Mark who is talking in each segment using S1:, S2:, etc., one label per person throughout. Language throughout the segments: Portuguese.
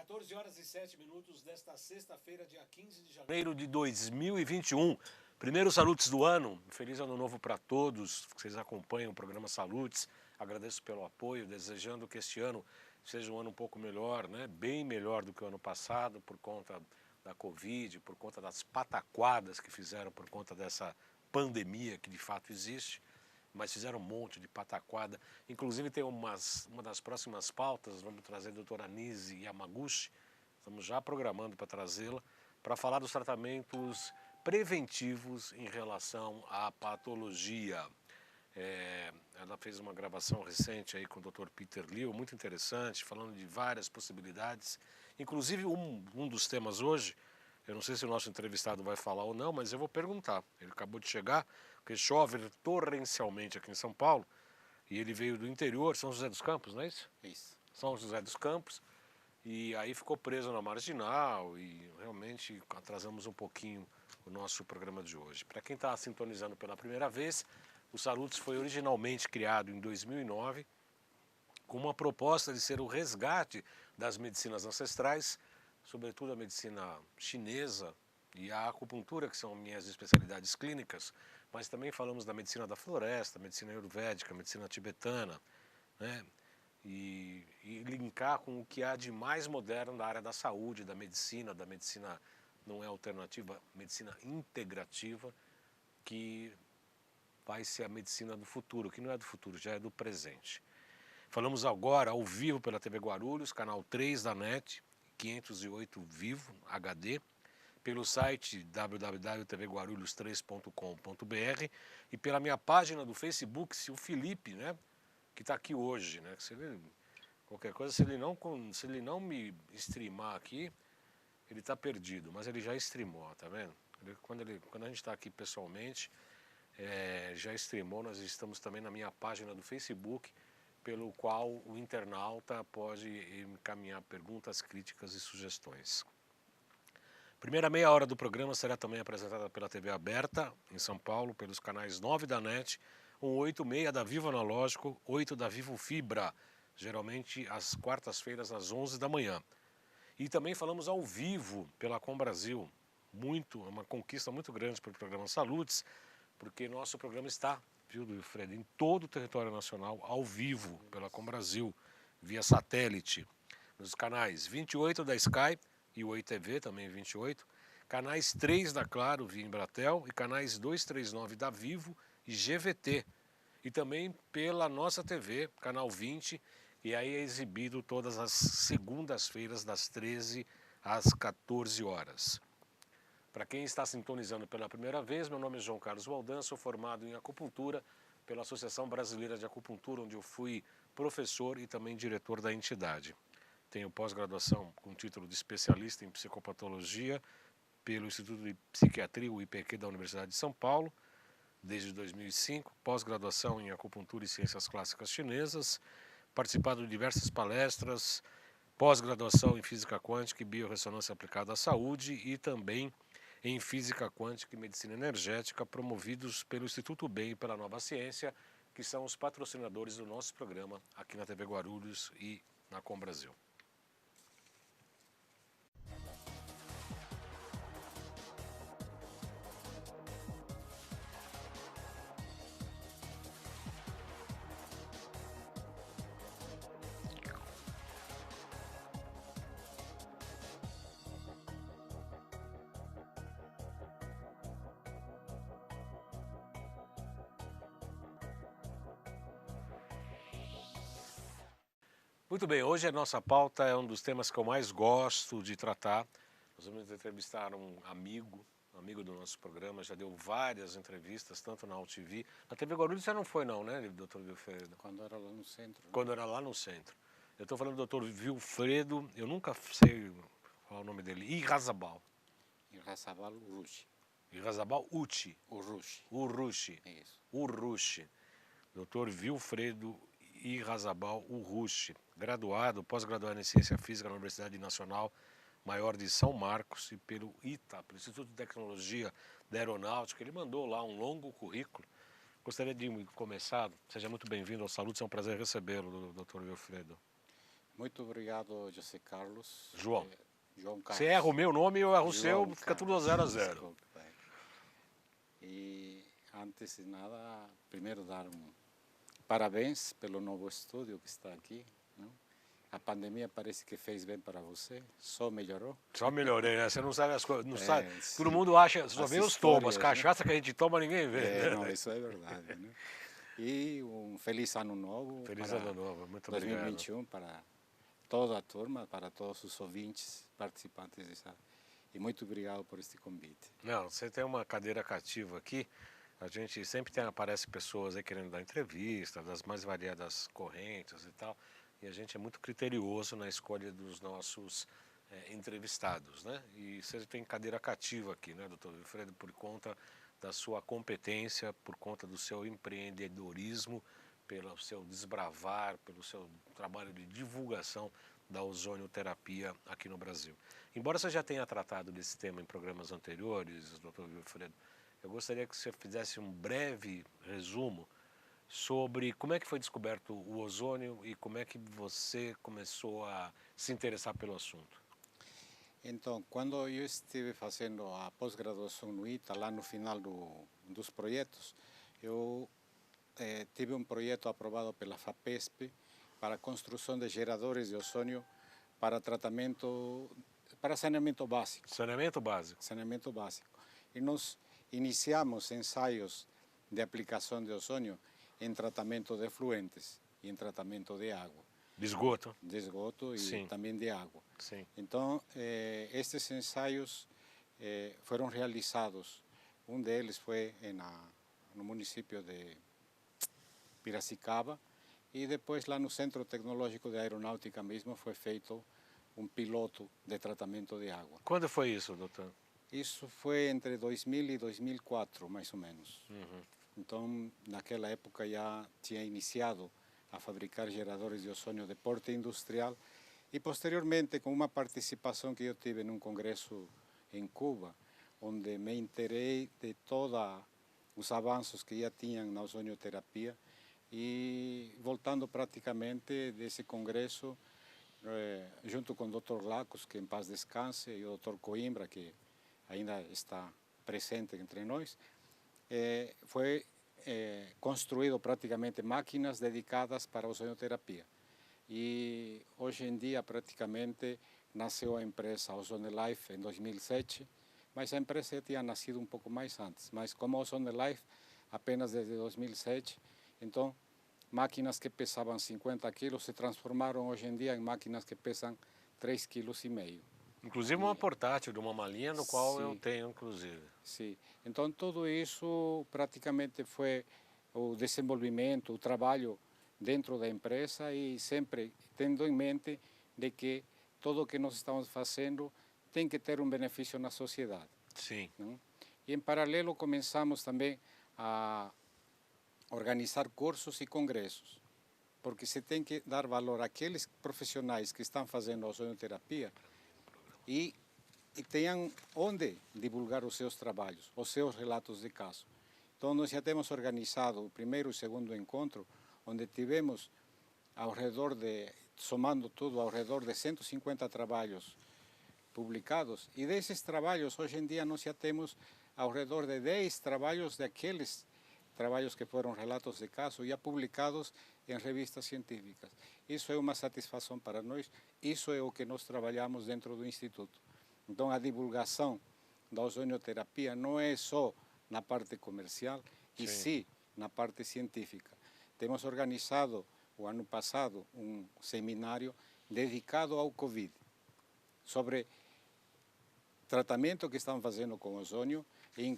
S1: 14 horas e 7 minutos desta sexta-feira, dia 15 de janeiro de 2021. Primeiro Salutes do ano. Feliz ano novo para todos que vocês acompanham o programa Salutes. Agradeço pelo apoio, desejando que este ano seja um ano um pouco melhor, né? Bem melhor do que o ano passado, por conta da Covid, por conta das pataquadas que fizeram por conta dessa pandemia que de fato existe. Mas fizeram um monte de pataquada. Inclusive tem uma das próximas pautas, vamos trazer a doutora Nise Yamaguchi, estamos já programando para trazê-la, para falar dos tratamentos preventivos em relação à patologia. Ela fez uma gravação recente aí com o Dr. Peter Liu, muito interessante, falando de várias possibilidades. Inclusive um dos temas hoje, eu não sei se o nosso entrevistado vai falar ou não, mas eu vou perguntar. Ele acabou de chegar, porque chove torrencialmente aqui em São Paulo, e ele veio do interior, São José dos Campos, não é isso?
S2: Isso.
S1: São José dos Campos, e aí ficou preso na Marginal, e realmente atrasamos um pouquinho o nosso programa de hoje. Para quem está sintonizando pela primeira vez, o Salutes foi originalmente criado em 2009, com uma proposta de ser o resgate das medicinas ancestrais, sobretudo a medicina chinesa e a acupuntura, que são minhas especialidades clínicas, mas também falamos da medicina da floresta, medicina ayurvédica, medicina tibetana, né? E linkar com o que há de mais moderno da área da saúde, da medicina não é alternativa, medicina integrativa, que vai ser a medicina do futuro, que não é do futuro, já é do presente. Falamos agora ao vivo pela TV Guarulhos, canal 3 da NET, 508 Vivo, HD, pelo site www.tvguarulhos3.com.br e pela minha página do Facebook, se o Felipe, né, que está aqui hoje, né, se ele, qualquer coisa, se ele não me streamar aqui, ele está perdido, mas ele já streamou, tá vendo? Quando a gente está aqui pessoalmente, já streamou, nós estamos também na minha página do Facebook, pelo qual o internauta pode encaminhar perguntas, críticas e sugestões. Primeira meia hora do programa será também apresentada pela TV aberta, em São Paulo, pelos canais 9 da NET, 186 da Vivo Analógico, 8 da Vivo Fibra, geralmente às quartas-feiras às 11 da manhã. E também falamos ao vivo pela Com Brasil, uma conquista muito grande para o programa Salutes, porque nosso programa está, viu, Wilfredo, em todo o território nacional, ao vivo, pela Com Brasil, via satélite, nos canais 28 da Sky e o Oi TV, também 28, canais 3 da Claro, via Embratel, e canais 239 da Vivo e GVT. E também pela nossa TV, canal 20, e aí é exibido todas as segundas-feiras, das 13 às 14 horas. Para quem está sintonizando pela primeira vez, meu nome é João Carlos Waldan, sou formado em acupuntura pela Associação Brasileira de Acupuntura, onde eu fui professor e também diretor da entidade. Tenho pós-graduação com título de especialista em psicopatologia pelo Instituto de Psiquiatria, o IPQ, da Universidade de São Paulo, desde 2005, pós-graduação em acupuntura e ciências clássicas chinesas, participado de diversas palestras, pós-graduação em física quântica e biorressonância aplicada à saúde e também em física quântica e medicina energética, promovidos pelo Instituto Bem e pela Nova Ciência, que são os patrocinadores do nosso programa aqui na TV Guarulhos e na Com Brasil. Muito bem, hoje a nossa pauta é um dos temas que eu mais gosto de tratar. Nós vamos entrevistar um amigo do nosso programa, já deu várias entrevistas, tanto na UTV. Na TV Guarulhos você não foi não, né, doutor Wilfredo?
S2: Quando era lá no centro. Né?
S1: Quando era lá no centro. Eu estou falando do doutor Wilfredo, eu nunca sei qual é o nome dele, Irrazabal.
S2: Irrazabal Urrushi.
S1: Irrazabal Uchi.
S2: Urrushi.
S1: Urrushi.
S2: Isso.
S1: Urrushi. Doutor Wilfredo Irrazabal Urrushi, graduado, pós-graduado em Ciência Física na Universidade Nacional Maior de São Marcos e pelo ITA, pelo Instituto de Tecnologia da Aeronáutica. Ele mandou lá um longo currículo. Gostaria de começar, seja muito bem-vindo ao Salutes, é um prazer recebê-lo, doutor Wilfredo.
S2: Muito obrigado, José Carlos.
S1: João.
S2: João Carlos.
S1: Você erra o meu nome e eu erro o seu,
S2: João
S1: fica tudo
S2: Carlos.
S1: 0 a 0.
S2: Desculpe, pai. E antes de nada, primeiro dar parabéns pelo novo estúdio que está aqui. Não? A pandemia parece que fez bem para você, só melhorou.
S1: Só melhorei, né? Você não sabe as coisas, não sabe.
S2: Sim.
S1: Todo mundo acha, só
S2: As
S1: vê os tomos,
S2: histórias, né?
S1: cachaça que a gente toma ninguém vê. né?
S2: Não, isso é verdade. Né? E um feliz ano novo.
S1: Feliz
S2: para
S1: ano novo, muito obrigado.
S2: 2021 para toda a turma, para todos os ouvintes, participantes dessa. E muito obrigado por este convite.
S1: Não, você tem uma cadeira cativa aqui. A gente sempre aparece pessoas aí querendo dar entrevista, das mais variadas correntes e tal. E a gente é muito criterioso na escolha dos nossos entrevistados, né? E você tem cadeira cativa aqui, né, doutor Wilfredo, por conta da sua competência, por conta do seu empreendedorismo, pelo seu desbravar, pelo seu trabalho de divulgação da ozonioterapia aqui no Brasil. Embora você já tenha tratado desse tema em programas anteriores, doutor Wilfredo, eu gostaria que você fizesse um breve resumo sobre como é que foi descoberto o ozônio e como é que você começou a se interessar pelo assunto.
S2: Então, quando eu estive fazendo a pós-graduação no ITA, lá no final dos projetos, eu tive um projeto aprovado pela FAPESP para a construção de geradores de ozônio para tratamento, para saneamento básico.
S1: Saneamento básico.
S2: Saneamento básico. E nós iniciamos ensaios de aplicação de ozônio em tratamento de efluentes e em tratamento de água.
S1: De esgoto.
S2: De esgoto e
S1: Sim.
S2: também de água.
S1: Sim.
S2: Então, estes ensaios foram realizados. Um deles foi no município de Piracicaba e depois lá no Centro Tecnológico de Aeronáutica mesmo foi feito um piloto de tratamento de água.
S1: Quando foi isso, doutor?
S2: Isso foi entre 2000 e 2004, mais ou menos.
S1: Uhum.
S2: Então, naquela época já tinha iniciado a fabricar geradores de ozônio de porte industrial e posteriormente com uma participação que eu tive num congresso em Cuba, onde me inteirei de todos os avanços que já tinham na ozonioterapia e voltando praticamente desse congresso, junto com o Dr. Lacos, que em paz descanse, e o Dr. Coimbra, que ainda está presente entre nós, foi construído praticamente máquinas dedicadas para a ozonioterapia. E hoje em dia praticamente nasceu a empresa Ozone Life em 2007, mas a empresa já tinha nascido um pouco mais antes. Mas como a Ozone Life apenas desde 2007, então máquinas que pesavam 50 quilos se transformaram hoje em dia em máquinas que pesam 3,5 kg.
S1: Inclusive uma portátil de uma malinha, no qual
S2: Sim.
S1: eu tenho, inclusive.
S2: Sim. Então, tudo isso praticamente foi o desenvolvimento, o trabalho dentro da empresa e sempre tendo em mente de que tudo o que nós estamos fazendo tem que ter um benefício na sociedade.
S1: Sim.
S2: Não? E, em paralelo, começamos também a organizar cursos e congressos, porque se tem que dar valor àqueles profissionais que estão fazendo a ozonioterapia e tenham onde divulgar os seus trabalhos, os seus relatos de caso. Então, nós já temos organizado o primeiro e o segundo encontro, onde tivemos ao redor de, somando tudo, ao redor de 150 trabalhos publicados. E desses trabalhos, hoje em dia, nós já temos ao redor de 10 trabalhos daqueles trabalhos que foram relatos de caso, já publicados em revistas científicas. Isso é uma satisfação para nós, isso é o que nós trabalhamos dentro do Instituto. Então, a divulgação da ozonioterapia não é só na parte comercial, e sim na parte científica. Temos organizado, o ano passado, um seminário dedicado ao Covid, sobre tratamento que estão fazendo com ozônio e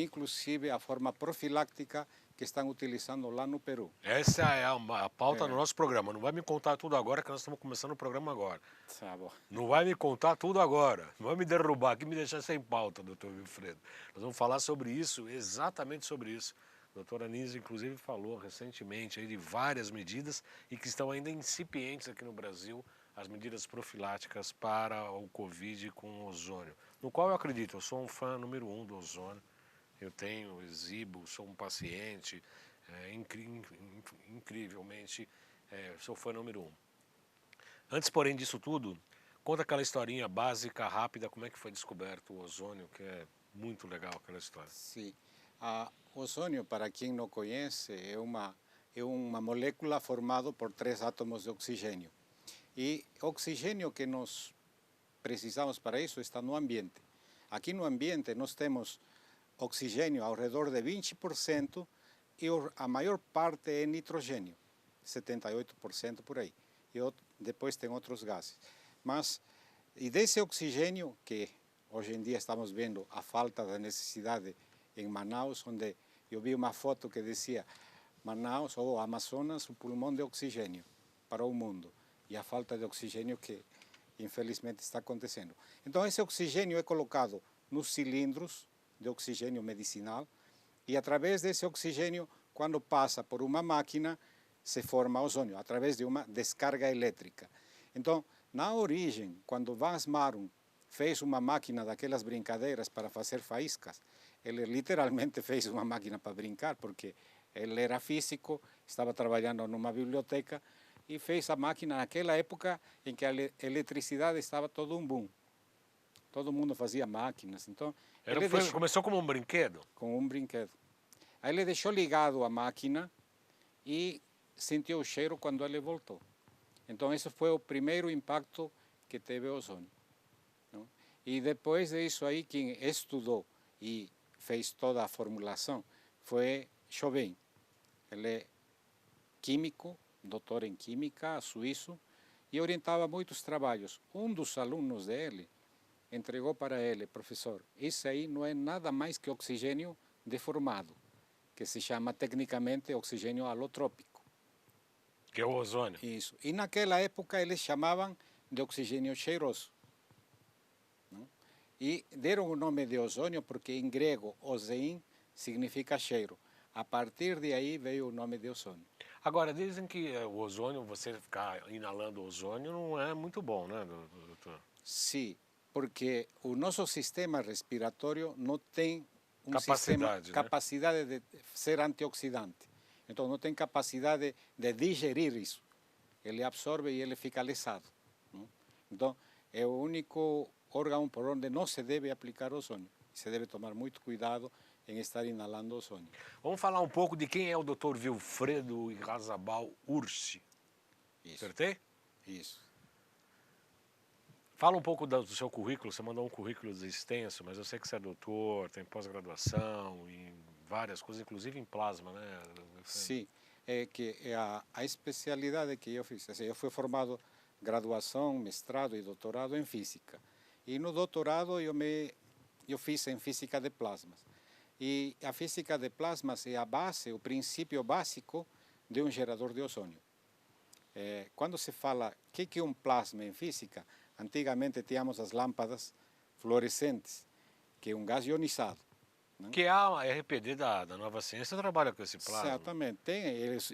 S2: inclusive a forma profiláctica que estão utilizando lá no Peru.
S1: Essa é a pauta do nosso programa. Não vai me contar tudo agora, que nós estamos começando o programa agora.
S2: Tá bom.
S1: Não vai me contar tudo agora. Não vai me derrubar aqui e me deixar sem pauta, doutor Wilfredo. Nós vamos falar sobre isso, exatamente sobre isso. A doutora Anísia, inclusive, falou recentemente aí de várias medidas e que estão ainda incipientes aqui no Brasil, as medidas profiláticas para o Covid com ozônio, no qual eu acredito, eu sou um fã número 1 do ozônio, eu tenho, exibo, sou um paciente, incrivelmente, sou fã número 1. Antes, porém, disso tudo, conta aquela historinha básica, rápida, como é que foi descoberto o ozônio, que é muito legal aquela história.
S2: Sim. O ozônio, para quem não conhece, é uma molécula formada por 3 átomos de oxigênio. E o oxigênio que nós precisamos para isso está no ambiente. Aqui no ambiente nós temos oxigênio ao redor de 20% e a maior parte é nitrogênio, 78% por aí. E depois tem outros gases. E desse oxigênio, que hoje em dia estamos vendo a falta da necessidade em Manaus, onde eu vi uma foto que dizia Manaus ou Amazonas, o pulmão de oxigênio para o mundo. E a falta de oxigênio que infelizmente está acontecendo. Então esse oxigênio é colocado nos cilindros de oxigênio medicinal e através desse oxigênio, quando passa por uma máquina, se forma ozônio, através de uma descarga elétrica. Então, na origem, quando Vance Marum fez uma máquina daquelas brincadeiras para fazer faíscas, ele literalmente fez uma máquina para brincar, porque ele era físico, estava trabalhando numa biblioteca e fez a máquina naquela época em que a eletricidade estava todo um boom. Todo mundo fazia máquinas, então...
S1: Começou como um brinquedo?
S2: Com um brinquedo. Aí ele deixou ligado a máquina e sentiu o cheiro quando ele voltou. Então esse foi o primeiro impacto que teve o ozônio. Não? E depois disso aí, quem estudou e fez toda a formulação foi Chauvin. Ele é químico, doutor em química, suíço, e orientava muitos trabalhos. Um dos alunos dele entregou para ele, professor, isso aí não é nada mais que oxigênio deformado, que se chama tecnicamente oxigênio alotrópico.
S1: Que é o ozônio.
S2: Isso. E naquela época eles chamavam de oxigênio cheiroso. Não? E deram o nome de ozônio porque em grego, ozein, significa cheiro. A partir de aí veio o nome de ozônio.
S1: Agora, dizem que o ozônio, você ficar inalando ozônio, não é muito bom, né, doutor?
S2: Sim, porque o nosso sistema respiratório não tem
S1: capacidade
S2: de ser antioxidante. Então não tem capacidade de digerir isso. Ele absorve e ele fica lesado. Não? Então é o único órgão por onde não se deve aplicar ozônio. Se deve tomar muito cuidado em estar inalando ozônio.
S1: Vamos falar um pouco de quem é o Dr. Vilfredo Irrazabal Ursi.
S2: Isso.
S1: Acertei?
S2: Isso.
S1: Fala um pouco do seu currículo. Você mandou um currículo extenso, mas eu sei que você é doutor, tem pós-graduação em várias coisas, inclusive em plasma, né?
S2: Sim, é que a especialidade que eu fiz, assim, eu fui formado graduação, mestrado e doutorado em física. E no doutorado eu fiz em física de plasmas. E a física de plasmas é a base, o princípio básico de um gerador de ozônio. Quando se fala o que é um plasma em física, antigamente tínhamos as lâmpadas fluorescentes, que é um gás ionizado. Né?
S1: Que a RPD da Nova Ciência trabalha com esse plasma.
S2: Exatamente.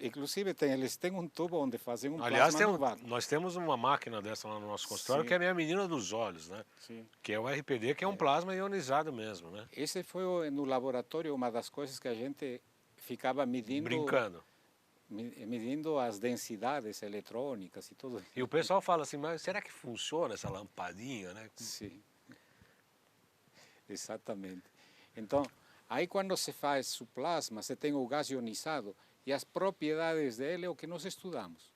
S2: Inclusive, eles têm um tubo onde fazem um
S1: Aliás,
S2: plasma no vácuo.
S1: nós temos uma máquina dessa lá no nosso consultório,
S2: Sim.
S1: que é a minha menina dos olhos, né?
S2: Sim.
S1: Que é o RPD, que é um plasma ionizado mesmo, né?
S2: Esse foi no laboratório uma das coisas que a gente ficava medindo.
S1: Brincando.
S2: Medindo as densidades eletrônicas e tudo.
S1: E o pessoal fala assim, mas será que funciona essa lampadinha, né?
S2: Sim. Exatamente. Então, aí quando se faz o plasma, você tem o gás ionizado e as propriedades dele é o que nós estudamos.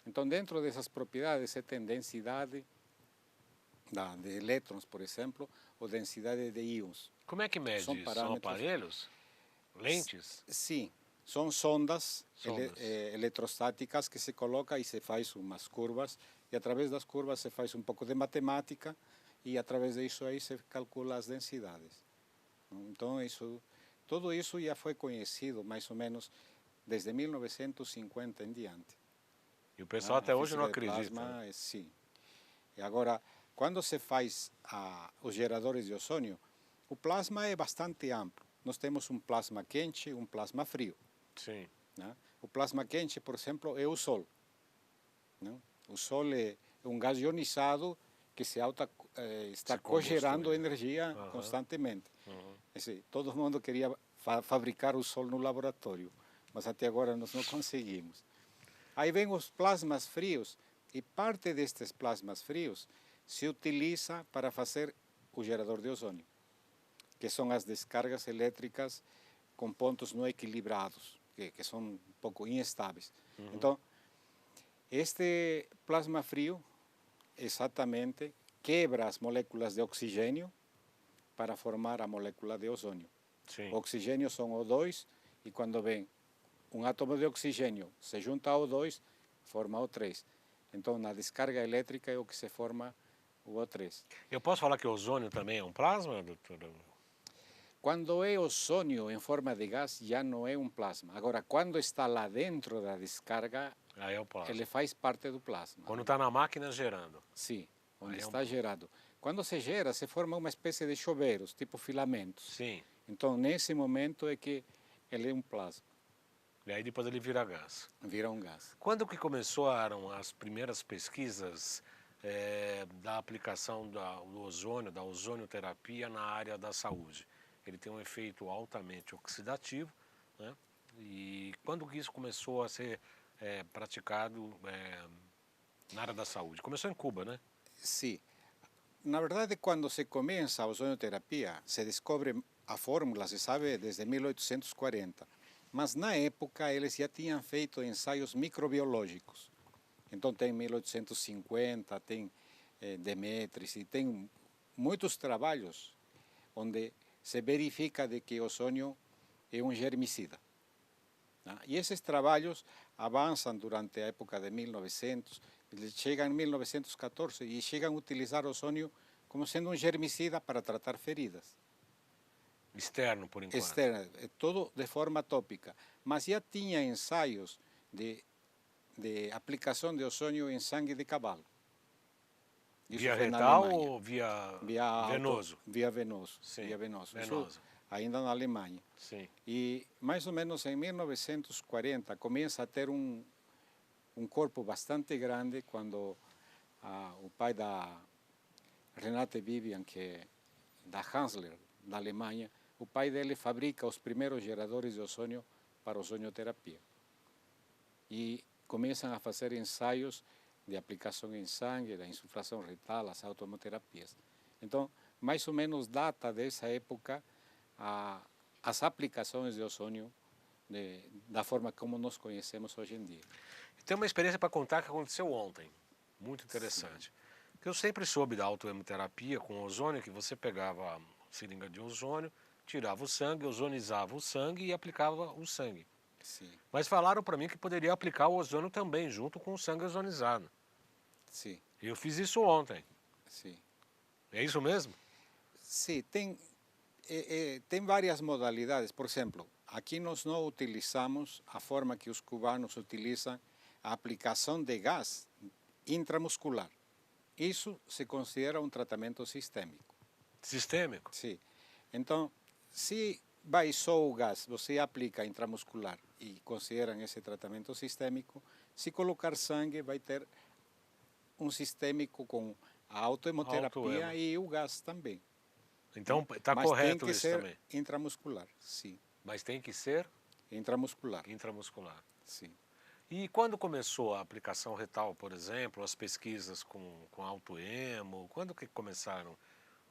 S2: Então, dentro dessas propriedades, você tem densidade de elétrons, por exemplo, ou densidade de íons.
S1: Como é que mede isso? São aparelhos? Lentes?
S2: Sim, são sondas. Eletrostáticas que se coloca e se faz umas curvas, e através das curvas se faz um pouco de matemática, e através disso aí se calcula as densidades. Então, tudo isso já foi conhecido, mais ou menos, desde 1950 em diante.
S1: E o pessoal até hoje não acredita.
S2: Plasma, sim. E agora, quando se faz os geradores de ozônio, o plasma é bastante amplo. Nós temos um plasma quente e um plasma frio.
S1: Sim.
S2: Né? O plasma quente, por exemplo, é o Sol. Né? O Sol é um gás ionizado que está cogerando energia constantemente. Todo mundo queria fabricar o Sol no laboratório, mas até agora nós não conseguimos. Aí vem os plasmas frios, E parte destes plasmas frios se utiliza para fazer o gerador de ozônio, que são as descargas elétricas com pontos não equilibrados, que são um pouco instáveis. Então, este plasma frio exatamente quebra as moléculas de oxigênio para formar a molécula de ozônio.
S1: Sim.
S2: O oxigênio são O2 e quando vem um átomo de oxigênio se junta a O2, forma O3. Então, na descarga elétrica é o que se forma o O3.
S1: Eu posso falar que o ozônio também é um plasma, doutor?
S2: Quando é ozônio em forma de gás, já não é um plasma. Agora, quando está lá dentro da descarga,
S1: Aí é o plasma.
S2: ele faz parte do plasma.
S1: Quando está na máquina gerando.
S2: Sim, onde
S1: Aí é um-
S2: está gerado. Quando se gera, se forma uma espécie de chuveiros, tipo filamentos.
S1: Sim.
S2: Então, nesse momento é que ele é um plasma,
S1: E aí depois ele vira gás.
S2: vira um gás.
S1: Quando que começaram as primeiras pesquisas da aplicação do ozônio, da ozonioterapia na área da saúde? Ele tem um efeito altamente oxidativo, né? E quando que isso começou a ser praticado na área da saúde? Começou em Cuba, né?
S2: Sim. Na verdade, quando se começa a ozonioterapia, se descobre a fórmula, se sabe, desde 1840. Mas na época eles já tinham feito ensaios microbiológicos. Então tem 1850, tem Demetris e tem muitos trabalhos onde se verifica de que o ozônio é um germicida. Né? E esses trabalhos avançam durante a época de 1900, eles chegam em 1914 e chegam a utilizar o ozônio como sendo um germicida para tratar feridas.
S1: Externo, por enquanto.
S2: Externa, todo de forma tópica. Mas já tinha ensaios de aplicação de ozônio em sangue de cavalo. Isso
S1: Via
S2: foi na
S1: retal
S2: Alemanha.
S1: ou via
S2: Via
S1: venoso?
S2: Via venoso.
S1: Sim,
S2: Via venoso.
S1: venoso.
S2: Isso ainda na Alemanha.
S1: Sim.
S2: E mais ou menos em 1940 começa a ter um corpo bastante grande quando o pai da Renate Vivian, que é da Hansler, da Alemanha, o pai dele fabrica os primeiros geradores de ozônio para ozonioterapia. E começam a fazer ensaios de aplicação em sangue, da insuflação retal, as automoterapias. Então, mais ou menos data dessa época as aplicações de ozônio da forma como nós conhecemos hoje em dia.
S1: Tem uma experiência para contar que aconteceu ontem, muito interessante. Que eu sempre soube da autohemoterapia com ozônio, que você pegava a seringa de ozônio, tirava o sangue, ozonizava o sangue e aplicava o sangue.
S2: Sim,
S1: Mas falaram para mim que poderia aplicar o ozônio também, junto com o sangue ozonizado.
S2: sim,
S1: E eu fiz isso ontem.
S2: sim.
S1: É isso mesmo?
S2: Sim, tem várias modalidades. Por exemplo, aqui nós não utilizamos a forma que os cubanos utilizam a aplicação de gás intramuscular. Isso se considera um tratamento sistêmico.
S1: Sistêmico?
S2: Sim. Então, se baixou o gás, você aplica intramuscular e consideram esse tratamento sistêmico, se colocar sangue vai ter um sistêmico com a autohemoterapia
S1: Autohemo.
S2: e o gás também.
S1: Então está
S2: Mas
S1: correto
S2: tem que
S1: isso
S2: ser
S1: também.
S2: intramuscular, sim.
S1: Mas tem que ser
S2: Intramuscular,
S1: intramuscular.
S2: sim.
S1: E quando começou a aplicação retal, por exemplo, as pesquisas com autoemo, quando que começaram?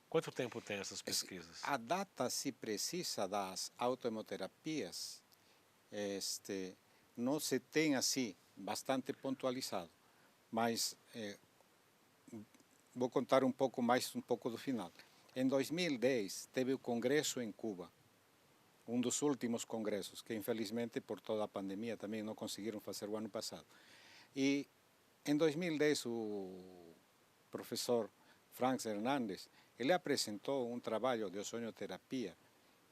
S1: Quanto tempo tem essas pesquisas?
S2: A data, se precisa, das autohemoterapias, não se tem assim bastante pontualizado, mas vou contar um pouco do final. Em 2010 teve o congresso em Cuba, um dos últimos congressos, que infelizmente por toda a pandemia também não conseguiram fazer o ano passado. E em 2010 o professor Franz Hernandes, ele apresentou um trabalho de ozonioterapia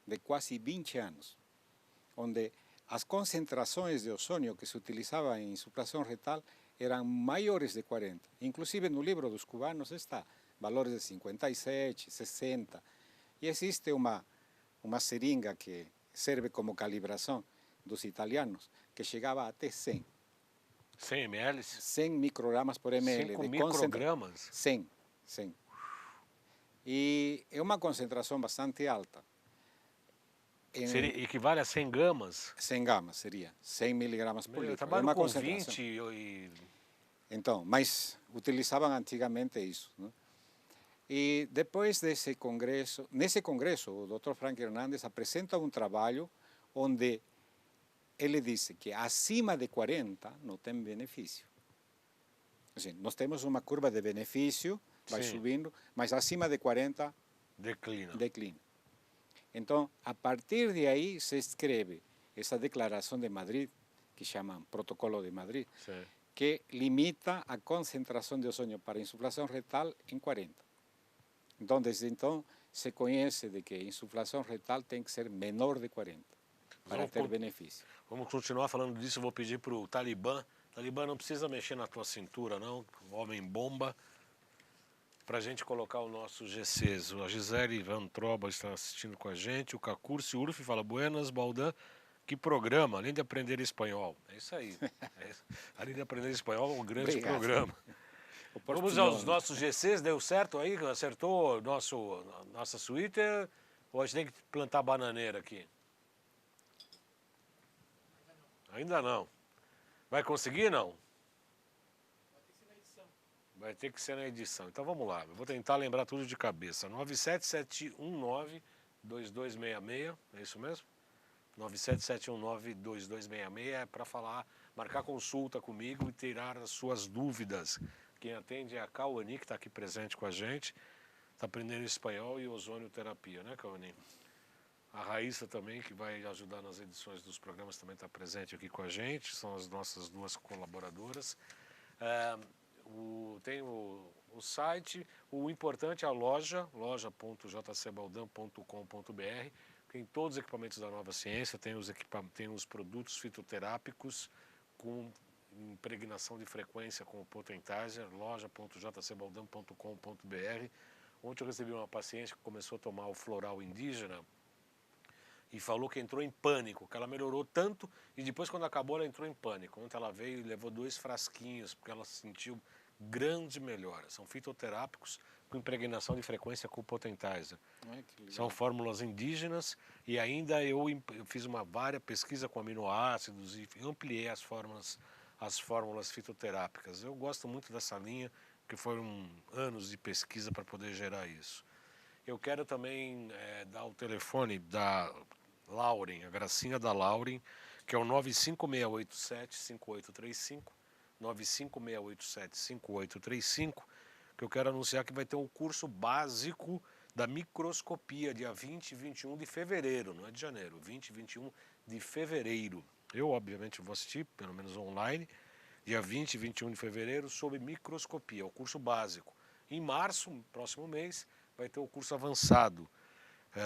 S2: de quase 20 anos, onde as concentrações de ozônio que se utilizavam em insuflação retal eram maiores de 40. Inclusive no livro dos cubanos está valores de 57, 60. E existe uma seringa que serve como calibração dos italianos, que chegava até 100.
S1: 100 ml?
S2: 100 microgramas por ml.
S1: 5
S2: de
S1: microgramas?
S2: 100. E é uma concentração bastante alta.
S1: Equivale a 100 gamas?
S2: 100 gamas seria, 100 miligramas por
S1: Eu
S2: litro.
S1: trabalho
S2: é uma
S1: com
S2: concentração.
S1: 20 e...
S2: Então, mas utilizavam antigamente isso, né? E depois desse congresso, nesse congresso, o Dr. Frank Hernandes apresenta um trabalho onde ele disse que acima de 40 não tem benefício. Assim, nós temos uma curva de benefício, vai
S1: Sim.
S2: subindo, mas acima de 40
S1: Declina.
S2: declina. Então, a partir de aí se escreve essa declaração de Madrid, que chamam Protocolo de Madrid,
S1: Sim.
S2: que limita a concentração de ozônio para insuflação retal em 40. Então, desde então, se conhece de que a insuflação retal tem que ser menor de 40 para ter benefício.
S1: Vamos continuar falando disso. Eu vou pedir para o Talibã. Talibã, não precisa mexer na tua cintura, não. Homem bomba. Para a gente colocar o nosso GCs. A Gisele Van Troba está assistindo com a gente. O Cacurcio Urf fala: Buenas, Baldan. Que programa, além de aprender espanhol. É isso aí. Além de aprender espanhol, um grande
S2: Obrigado.
S1: programa. Vamos aos nossos GCs. Deu certo aí? Acertou nossa suíte? Ou a gente tem que plantar bananeira aqui? Ainda não. Vai conseguir, não? Vai ter que ser na edição. Então vamos lá. Eu vou tentar lembrar tudo de cabeça. 97719-2266. É isso mesmo? 97719-2266 é para falar, marcar consulta comigo e tirar as suas dúvidas. Quem atende é a Cauani, que está aqui presente com a gente. Está aprendendo espanhol e ozonioterapia, né, Cauani? A Raíssa também, que vai ajudar nas edições dos programas, também está presente aqui com a gente. São as nossas duas colaboradoras. Tem o site, o importante é a loja.jcbaldan.com.br. Tem todos os equipamentos da Nova Ciência, tem os produtos fitoterápicos com impregnação de frequência com o Potentizer, loja.jcbaldan.com.br. Ontem eu recebi uma paciente que começou a tomar o floral indígena e falou que entrou em pânico, que ela melhorou tanto e depois quando acabou ela entrou em pânico. Ontem ela veio e levou 2 frasquinhos porque ela sentiu grande melhora. São fitoterápicos com impregnação de frequência com o Potentizer. São fórmulas indígenas e ainda eu fiz uma vária pesquisa com aminoácidos e ampliei as fórmulas fitoterápicas. Eu gosto muito dessa linha, que foram anos de pesquisa para poder gerar isso. Eu quero também dar o telefone da Lauren, a Gracinha da Lauren, que é o 95687-5835, 95687-5835, que eu quero anunciar que vai ter um curso básico da microscopia, dia 20 e 21 de fevereiro, não é de janeiro, 20 e 21 de fevereiro. Eu, obviamente, vou assistir, pelo menos online, dia 20 e 21 de fevereiro, sobre microscopia, o curso básico. Em março, próximo mês, vai ter o curso avançado.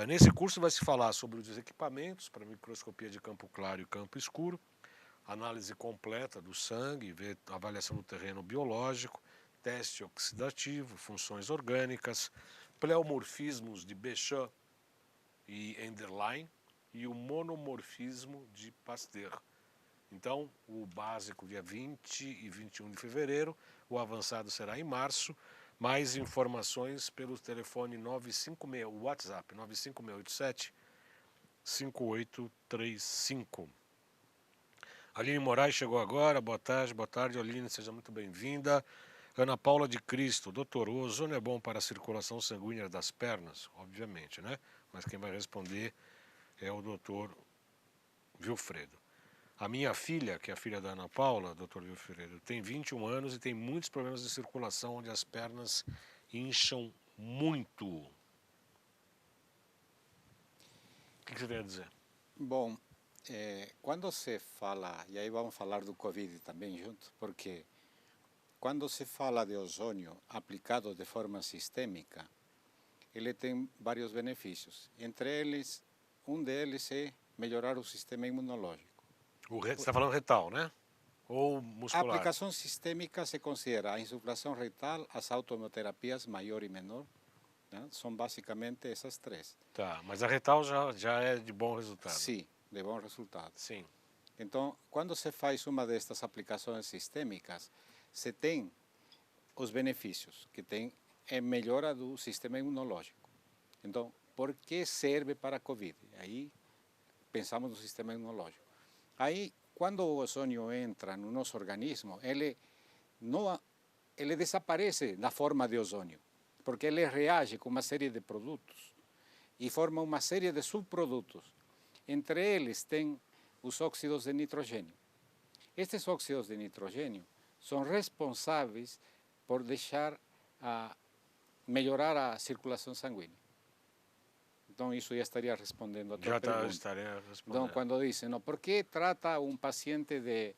S1: Nesse curso vai se falar sobre os equipamentos para microscopia de campo claro e campo escuro, análise completa do sangue, avaliação do terreno biológico, teste oxidativo, funções orgânicas, pleomorfismos de Béchamp e Enderlein e o monomorfismo de Pasteur. Então, o básico dia 20 e 21 de fevereiro, o avançado será em março. Mais informações pelo telefone 956, o WhatsApp 95687-5835. Aline Moraes chegou agora, boa tarde Aline, seja muito bem-vinda. Ana Paula de Cristo, doutor, o ozônio é bom para a circulação sanguínea das pernas? Obviamente, né? Mas quem vai responder é o doutor Vilfredo. A minha filha, que é a filha da Ana Paula, doutor Vilfredo, tem 21 anos e tem muitos problemas de circulação, onde as pernas incham muito. O que você tem a dizer?
S2: Bom, quando se fala, e aí vamos falar do Covid também junto, porque quando se fala de ozônio aplicado de forma sistêmica, ele tem vários benefícios. Entre eles, um deles é melhorar o sistema imunológico.
S1: Você está falando retal, né? Ou muscular?
S2: A aplicação sistêmica se considera a insuflação retal, as automoterapias maior e menor, né? São basicamente essas 3.
S1: Tá, mas a retal já é de bom resultado.
S2: Sim, de bom resultado.
S1: Sim.
S2: Então, quando se faz uma destas aplicações sistêmicas, se tem os benefícios, que tem a melhora do sistema imunológico. Então, por que serve para a COVID? Aí pensamos no sistema imunológico. Aí, quando o ozônio entra no nosso organismo, ele ele desaparece na forma de ozônio, porque ele reage com uma série de produtos e forma uma série de subprodutos. Entre eles tem os óxidos de nitrogênio. Estes óxidos de nitrogênio são responsáveis por melhorar a circulação sanguínea. Então, isso já estaria respondendo a tua pergunta.
S1: Estaria respondendo.
S2: Então, quando dizem, não, por que trata um paciente de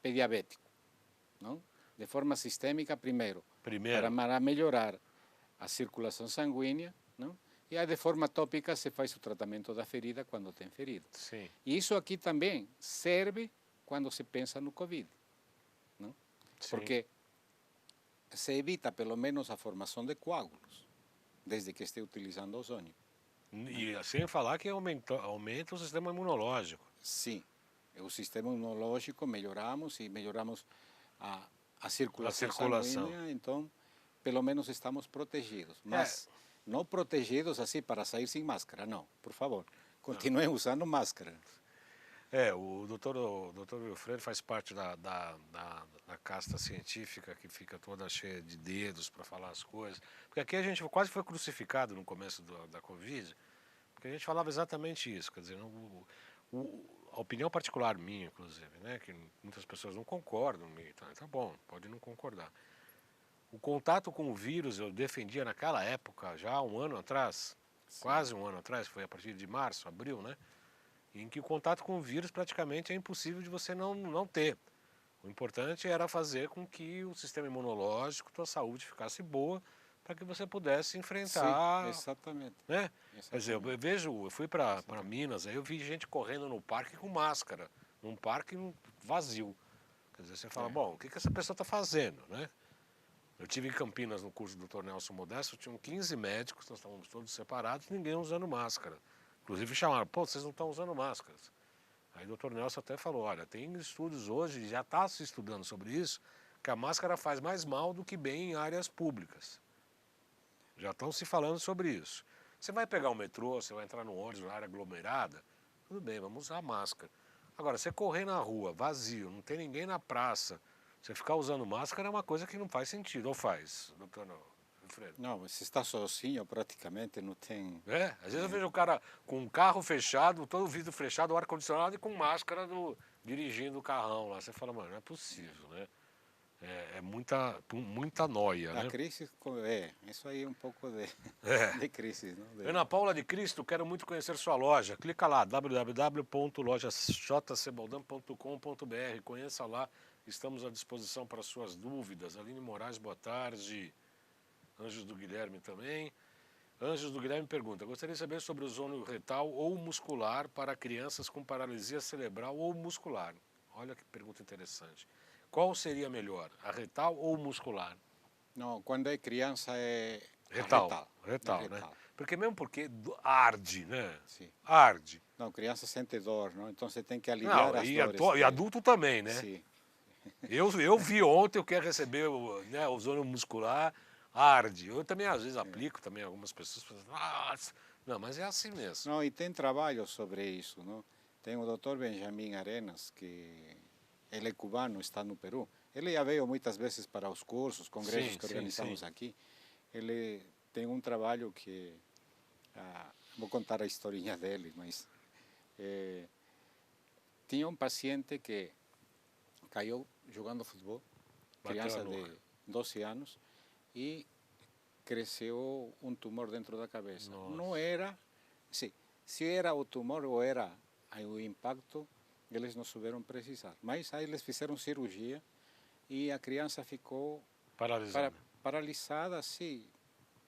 S2: diabético? Não? De forma sistêmica, primeiro. Para melhorar a circulação sanguínea, não? E aí, de forma tópica, se faz o tratamento da ferida quando tem ferida.
S1: Sim.
S2: E isso aqui também serve quando se pensa no Covid. Não? Porque se evita, pelo menos, a formação de coágulos, desde que esteja utilizando ozônio.
S1: E sem falar que aumenta o sistema imunológico.
S2: Sim, o sistema imunológico melhoramos a circulação sanguínea, então, pelo menos estamos protegidos. Mas não protegidos assim para sair sem máscara, não, por favor. Continuem usando máscara.
S1: O doutor Wilfredo faz parte da casta científica que fica toda cheia de dedos para falar as coisas. Porque aqui a gente quase foi crucificado no começo da Covid, porque a gente falava exatamente isso. Quer dizer, a opinião particular minha, inclusive, né, que muitas pessoas não concordam, tá bom, pode não concordar. O contato com o vírus eu defendia naquela época, já um ano atrás, quase um ano atrás, foi a partir de março, abril, né? Em que o contato com o vírus praticamente é impossível de você não ter. O importante era fazer com que o sistema imunológico, tua saúde ficasse boa, para que você pudesse enfrentar.
S2: Sim, exatamente.
S1: Né?
S2: Exatamente.
S1: Quer dizer, eu fui para Minas, aí eu vi gente correndo no parque com máscara, num parque vazio. Quer dizer, você fala, bom, o que essa pessoa está fazendo, né? Eu tive em Campinas no curso do Dr. Nelson Modesto, tinham 15 médicos, nós estávamos todos separados, ninguém usando máscara. Inclusive chamaram, vocês não estão usando máscaras. Aí o Dr. Nelson até falou, olha, tem estudos hoje, já está se estudando sobre isso, que a máscara faz mais mal do que bem em áreas públicas. Já estão se falando sobre isso. Você vai pegar o metrô, você vai entrar no ônibus, na área aglomerada, tudo bem, vamos usar máscara. Agora, você correr na rua, vazio, não tem ninguém na praça, você ficar usando máscara é uma coisa que não faz sentido, ou faz, doutor Wilfredo?
S2: Não, se está sozinho, praticamente não tem...
S1: Às vezes eu vejo o cara com o carro fechado, todo o vidro fechado, o ar-condicionado e com máscara dirigindo o carrão lá. Você fala, mano, não é possível, né? É muita noia, né?
S2: A crise, isso aí é um pouco de crise. Não?
S1: Ana Paula de Cristo, quero muito conhecer sua loja. Clica lá, www.lojajcebaldam.com.br. Conheça lá, estamos à disposição para suas dúvidas. Aline Moraes, boa tarde. Anjos do Guilherme também. Anjos do Guilherme pergunta, gostaria de saber sobre o ozônio retal ou muscular para crianças com paralisia cerebral ou muscular. Olha que pergunta interessante. Qual seria melhor, a retal ou muscular?
S2: Não, quando é criança é
S1: retal, né? Porque mesmo porque arde, né?
S2: Sim.
S1: Arde.
S2: Não, criança sente dor, não? Então você tem que aliviar as dores.
S1: E adulto também, né?
S2: Sim.
S1: Eu vi ontem, eu quero receber o ozônio muscular, arde. Eu também às vezes aplico também algumas pessoas, não, mas é assim mesmo.
S2: Não, e tem trabalho sobre isso, não? Tem o Dr. Benjamin Arenas, que ele é cubano, está no Peru. Ele já veio muitas vezes para os cursos, congressos que organizamos aqui. Ele tem um trabalho que... vou contar a historinha dele, mas... tinha um paciente que caiu jogando futebol, criança de 12 anos, e cresceu um tumor dentro da cabeça.
S1: Nossa.
S2: Não era... se era o tumor ou era o impacto, eles não souberam precisar. Mas aí eles fizeram cirurgia e a criança ficou paralisada assim,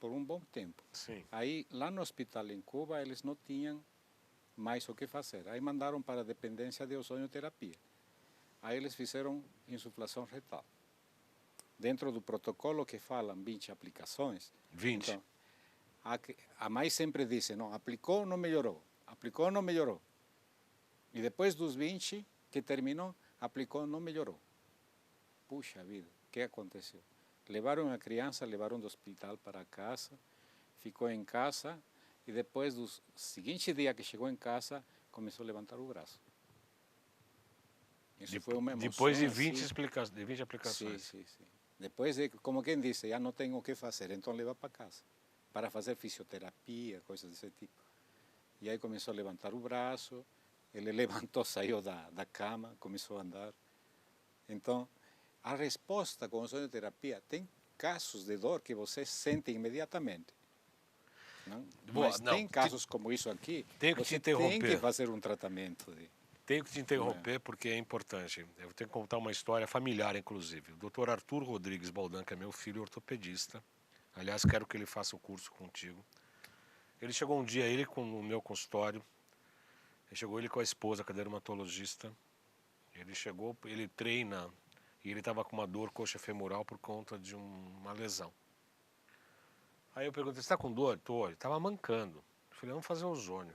S2: por um bom tempo.
S1: Sim.
S2: Aí, lá no hospital em Cuba, eles não tinham mais o que fazer. Aí mandaram para a dependência de ozonioterapia. Aí eles fizeram insuflação retal. Dentro do protocolo que falam 20 aplicações.
S1: 20.
S2: Então, a mãe sempre disse, não, aplicou, não melhorou. Aplicou, não melhorou. E depois dos 20 que terminou, aplicou, não melhorou. Puxa vida, o que aconteceu? Levaram a criança, levaram do hospital para casa, ficou em casa e depois do seguinte dia que chegou em casa, começou a levantar o braço. Isso foi uma emoção.
S1: Depois de 20,
S2: assim.
S1: de 20 aplicações.
S2: Sim, sim, sim. Depois, como quem disse, já não tenho o que fazer, então leva para casa. Para fazer fisioterapia, coisas desse tipo. E aí começou a levantar o braço, ele levantou, saiu da cama, começou a andar. Então, a resposta com a sonioterapia tem casos de dor que você sente imediatamente. Não? Mas tem casos como isso aqui,
S1: tenho que te
S2: você tem
S1: interromper.
S2: que fazer um tratamento.
S1: Tenho que te interromper porque é importante. Eu tenho que contar uma história familiar, inclusive. O doutor Arthur Rodrigues Baldan, que é meu filho ortopedista. Aliás, quero que ele faça o curso contigo. Ele chegou um dia, ele no meu consultório. Chegou ele com a esposa, que é dermatologista. Ele chegou, ele treina e ele estava com uma dor coxa femoral por conta de uma lesão. Aí eu perguntei, você está com dor? Tô. Ele estava mancando. Eu falei, vamos fazer ozônio.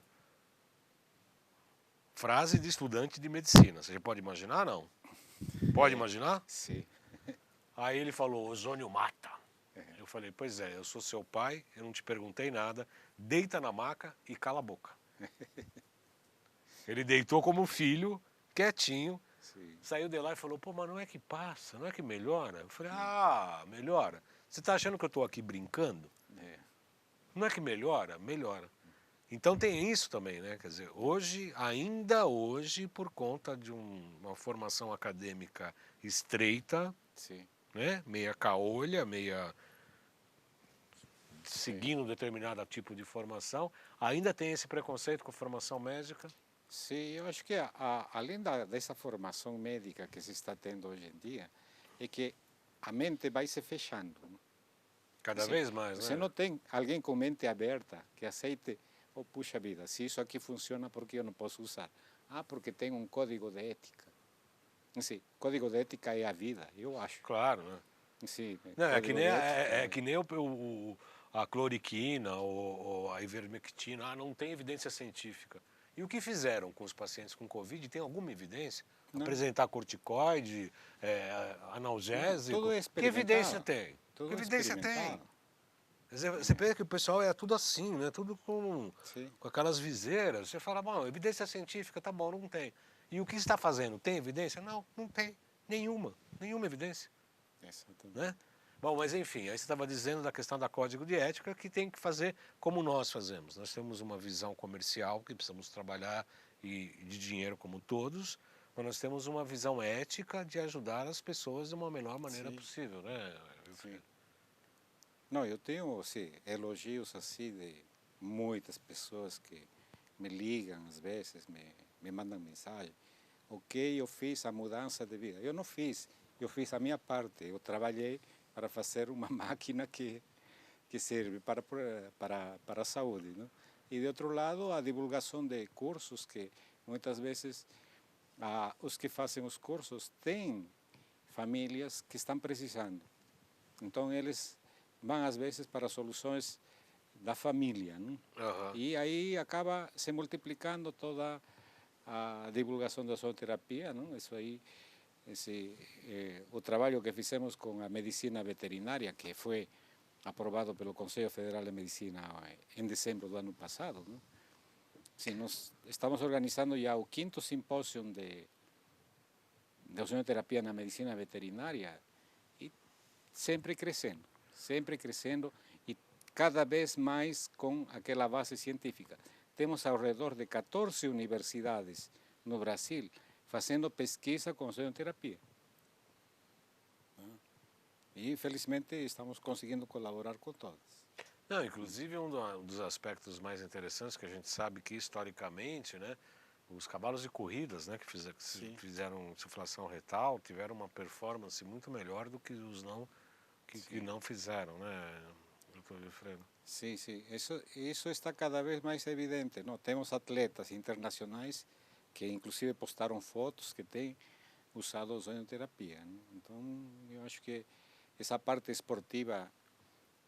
S1: Frase de estudante de medicina. Você já pode imaginar, não? Pode imaginar?
S2: Sim.
S1: Aí ele falou, ozônio mata. Eu falei, pois é, eu sou seu pai, eu não te perguntei nada, deita na maca e cala a boca. Ele deitou como um filho, quietinho,
S2: Sim.
S1: saiu de lá e falou, pô, mas não é que passa, não é que melhora? Eu falei, ah, melhora. Você está achando que eu estou aqui brincando?
S2: É.
S1: Não é que melhora? Melhora. Então tem isso também, né? Quer dizer, hoje, ainda hoje, por conta de uma formação acadêmica estreita,
S2: Sim.
S1: né? Meia caolha, meia
S2: Sim.
S1: seguindo um determinado tipo de formação, ainda tem esse preconceito com a formação médica?
S2: Sim, eu acho que além dessa formação médica que se está tendo hoje em dia, é que a mente vai se fechando. Né?
S1: Cada
S2: Assim,
S1: vez mais,
S2: você
S1: né?
S2: não tem alguém com mente aberta que aceite, oh, puxa vida, se isso aqui funciona, por que eu não posso usar? Ah, porque tem um código de ética. Sim, código de ética é a vida, eu acho.
S1: Claro, né?
S2: Sim,
S1: Não,
S2: código de ética.
S1: é que nem a cloriquina ou a ivermectina, não tem evidência científica. E o que fizeram com os pacientes com Covid? Tem alguma evidência?
S2: Não.
S1: Apresentar corticoide, analgésico?
S2: Tudo é
S1: Que evidência
S2: experimental.
S1: tem?
S2: Tudo
S1: Que
S2: é
S1: evidência tem?
S2: experimental.
S1: Você pensa que o pessoal é tudo assim, né? Tudo com
S2: Sim.
S1: aquelas viseiras. Você fala, bom, evidência científica, tá bom, não tem. E o que está fazendo? Tem evidência? Não, não tem. Nenhuma evidência.
S2: Exatamente.
S1: Né? Bom, mas enfim, aí você estava dizendo da questão da código de ética que tem que fazer como nós fazemos. Nós temos uma visão comercial que precisamos trabalhar e de dinheiro como todos, mas nós temos uma visão ética de ajudar as pessoas de uma melhor maneira
S2: Sim.
S1: possível, né?
S2: Sim. Não, eu tenho assim, elogios assim de muitas pessoas que me ligam às vezes, me mandam mensagem. Ok, eu fiz a mudança de vida. Eu não fiz, eu fiz a minha parte. Eu trabalhei para fazer uma máquina que serve para a saúde. Né? E, de outro lado, a divulgação de cursos que muitas vezes os que fazem os cursos têm famílias que estão precisando. Então, eles vão, às vezes, para soluções da família. Né?
S1: Uhum.
S2: E aí acaba se multiplicando toda a divulgação da zooterapia, não? Isso aí, o trabalho que fizemos com a medicina veterinária, que foi aprovado pelo Conselho Federal de Medicina em dezembro do ano passado. Não? Sim, nós estamos organizando já o 5º simpósio de ozonoterapia na medicina veterinária e sempre crescendo e cada vez mais com aquela base científica. Temos ao redor de 14 universidades no Brasil fazendo pesquisa com ozonoterapia. E, infelizmente, estamos conseguindo colaborar com todas.
S1: Não, inclusive um dos aspectos mais interessantes que a gente sabe que historicamente, né, os cavalos de corridas, né, que fizeram insuflação retal, tiveram uma performance muito melhor do que os que não fizeram, né, doutor Wilfredo?
S2: Sim, sim. Isso está cada vez mais evidente. Não? Temos atletas internacionais que inclusive postaram fotos que têm usado ozonoterapia. Não? Então, eu acho que essa parte esportiva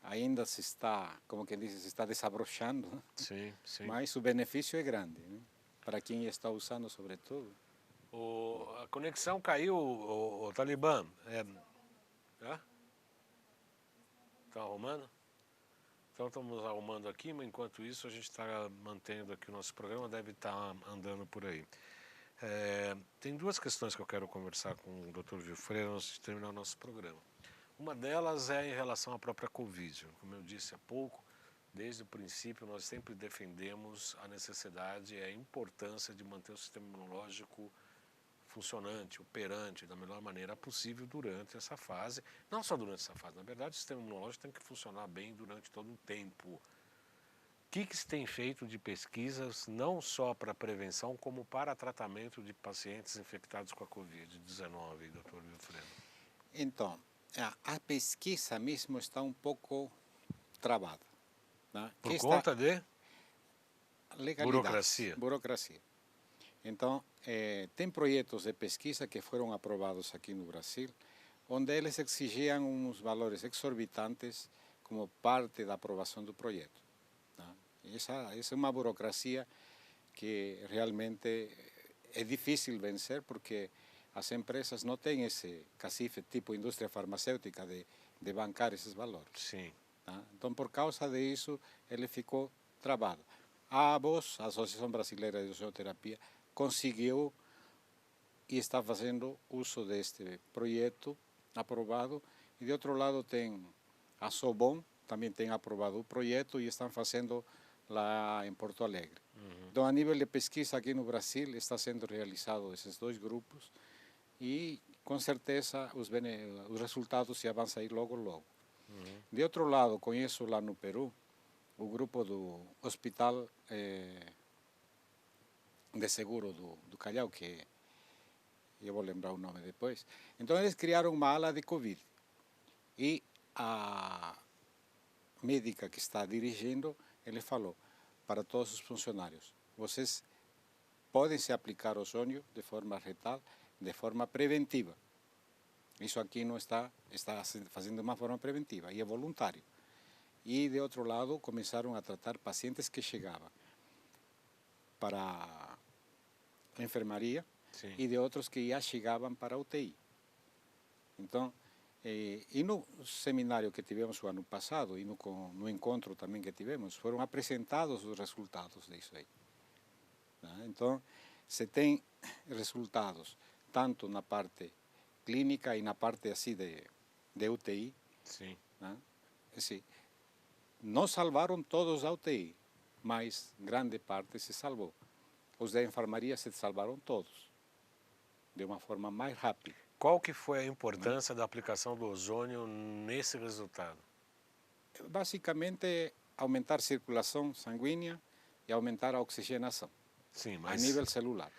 S2: ainda se está, como quem diz, se está desabrochando. Né?
S1: Sim, sim.
S2: Mas o benefício é grande, né? Para quem está usando, sobretudo.
S1: A conexão caiu, o Talibã. Está arrumando? Então estamos arrumando aqui, mas enquanto isso a gente está mantendo aqui o nosso programa, deve estar andando por aí. Tem duas questões que eu quero conversar com o Dr. Vilfredo antes de terminar o nosso programa. Uma delas é em relação à própria Covid. Como eu disse há pouco, desde o princípio nós sempre defendemos a necessidade e a importância de manter o sistema imunológico funcionante, operante da melhor maneira possível durante essa fase. Não só durante essa fase, na verdade o sistema imunológico tem que funcionar bem durante todo o tempo. O que se tem feito de pesquisas não só para prevenção, como para tratamento de pacientes infectados com a Covid-19, doutor Vilfredo?
S2: Então, a pesquisa mesmo está um pouco travada. Né?
S1: Por conta de
S2: legalidade, burocracia. Então, tem projetos de pesquisa que foram aprovados aqui no Brasil, onde eles exigiam uns valores exorbitantes como parte da aprovação do projeto. Né? Essa é uma burocracia que realmente é difícil vencer, porque as empresas não têm esse cacife tipo indústria farmacêutica de bancar esses valores.
S1: Sim.
S2: Tá? Então, por causa disso, ele ficou travado. A ABOS, a Associação Brasileira de Ozonoterapia, conseguiu e está fazendo uso deste projeto aprovado. E, de outro lado, tem a Sobom, também tem aprovado o projeto e estão fazendo lá em Porto Alegre. Então, a nível de pesquisa aqui no Brasil, está sendo realizado esses dois grupos e, com certeza, os resultados já vão sair logo, logo. De outro lado, conheço lá no Peru o grupo do Hospital de Seguro do Callao, que eu vou lembrar o nome depois. Então, eles criaram uma ala de Covid. E a médica que está dirigindo, ele falou para todos os funcionários: vocês podem se aplicar ozônio de forma retal, de forma preventiva. Isso aqui não está fazendo de uma forma preventiva, e é voluntário. E, de outro lado, começaram a tratar pacientes que chegavam para a enfermaria. Sim. E de outros que já chegavam para a UTI. Então, e no seminário que tivemos o ano passado, e no encontro também que tivemos, foram apresentados os resultados disso aí. Né? Então, se tem resultados tanto na parte clínica e na parte assim de UTI.
S1: Sim.
S2: Né? Assim, não salvaram todos a UTI, mas grande parte se salvou. Os da enfermaria se salvaram todos, de uma forma mais rápida.
S1: Qual que foi a importância da aplicação do ozônio nesse resultado?
S2: Basicamente, aumentar a circulação sanguínea e aumentar a oxigenação.
S1: Sim, mas...
S2: a nível celular.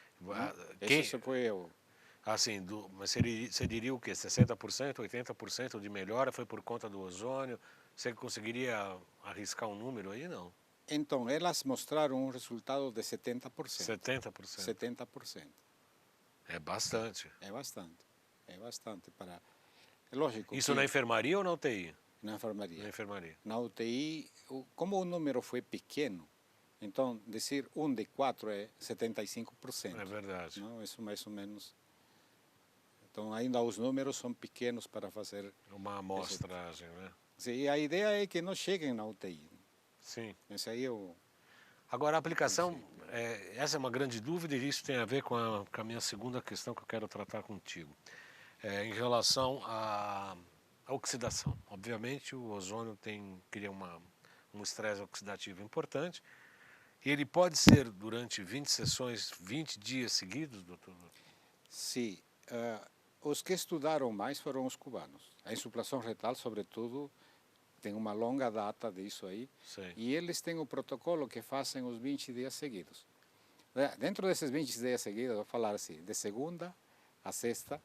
S2: Isso foi
S1: assim, mas você diria o quê? 60%, 80% de melhora foi por conta do ozônio? Você conseguiria arriscar um número aí? Não.
S2: Então, elas mostraram um resultado de 70%.
S1: 70%?
S2: 70%.
S1: É bastante.
S2: É bastante. É bastante. É lógico.
S1: Isso na enfermaria ou na UTI?
S2: Na enfermaria.
S1: Na enfermaria.
S2: Na UTI, como o número foi pequeno, então, dizer 1 de 4 é 75%.
S1: É verdade.
S2: Não? Isso mais ou menos. Então, ainda os números são pequenos para fazer...
S1: uma amostragem, né?
S2: Sim, e a ideia é que não cheguem na UTI.
S1: Sim.
S2: Esse aí é o...
S1: Agora, a aplicação, essa é uma grande dúvida e isso tem a ver com a minha segunda questão que eu quero tratar contigo. Em relação à oxidação. Obviamente, o ozônio cria um estresse oxidativo importante. E ele pode ser durante 20 sessões, 20 dias seguidos, doutor?
S2: Sim. Os que estudaram mais foram os cubanos. A insuflação retal, sobretudo, tem uma longa data disso aí.
S1: Sim.
S2: E eles têm o protocolo que fazem os 20 dias seguidos. Dentro desses 20 dias seguidos, vou falar assim, de segunda a sexta,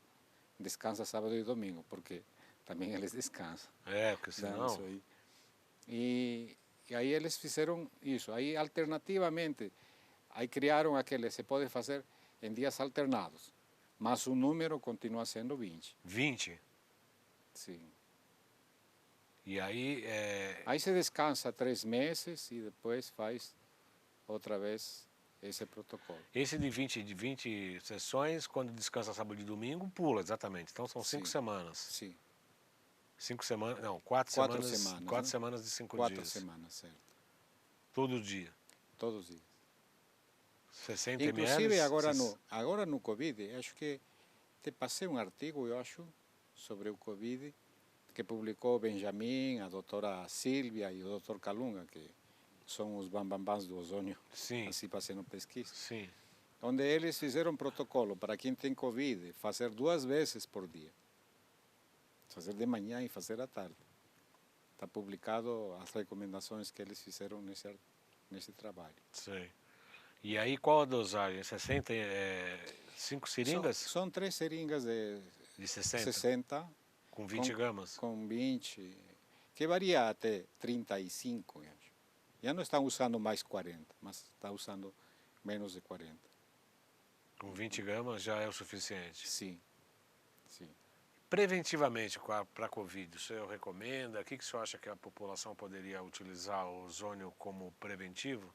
S2: descansa sábado e domingo, porque também eles descansam.
S1: Porque senão...
S2: Isso aí. E aí eles fizeram isso. Aí, alternativamente, aí criaram aquele, se pode fazer em dias alternados, mas o número continua sendo 20.
S1: 20?
S2: Sim.
S1: E aí...
S2: Aí se descansa 3 meses e depois faz outra vez esse protocolo.
S1: Esse de 20 sessões, quando descansa sábado e domingo, pula, exatamente. Então são 5 semanas.
S2: Sim.
S1: 5 semanas, não, 4 semanas. 4 semanas de 5 dias.
S2: 4 semanas, certo.
S1: Todo dia.
S2: Todos os dias.
S1: 60
S2: Inclusive
S1: ml?
S2: agora no Covid, acho que te passei um artigo, eu acho, sobre o Covid, que publicou o Benjamin, a doutora Silvia e o doutor Calunga, que são os bambambãs do ozônio,
S1: Sim,
S2: assim fazendo pesquisa,
S1: sim.
S2: onde eles fizeram um protocolo para quem tem Covid, fazer 2 vezes por dia. Fazer de manhã e fazer à tarde. Está publicado as recomendações que eles fizeram nesse trabalho.
S1: Sei. E aí qual a dosagem? 60, 5 seringas?
S2: São 3 seringas de
S1: De 60?
S2: 60
S1: Com 20 gramas?
S2: com 20, que varia até 35, eu acho. Já não estão usando mais 40, mas está usando menos de 40.
S1: Com 20 gramas já é o suficiente?
S2: Sim, sim.
S1: Preventivamente para a Covid, o senhor recomenda? O que o senhor acha que a população poderia utilizar o ozônio como preventivo?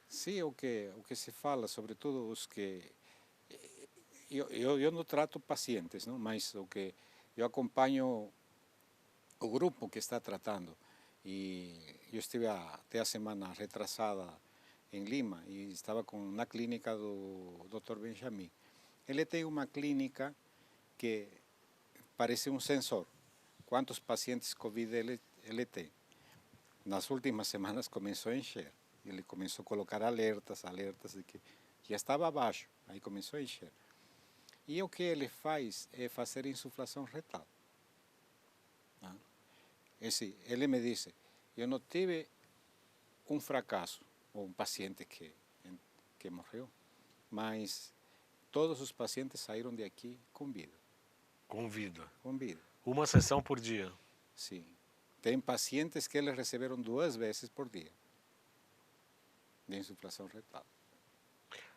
S2: Sim, o que se fala, sobretudo os que... Eu não trato pacientes, não? Mas o que eu acompanho o grupo que está tratando. E eu estive até a semana retrasada em Lima e estava na clínica do Dr. Benjamin. Ele tem uma clínica que parece um sensor. Quantos pacientes Covid ele tem? Nas últimas semanas começou a encher. Ele começou a colocar alertas de que já estava abaixo. Aí começou a encher. E o que ele faz é fazer insuflação retal. Ele me disse, eu não tive um fracasso, ou um paciente que morreu, mas todos os pacientes saíram de aqui com vida.
S1: Com vida.
S2: Com vida,
S1: Uma sessão por dia?
S2: sim. Tem pacientes que eles receberam 2 vezes por dia de insuflação retal.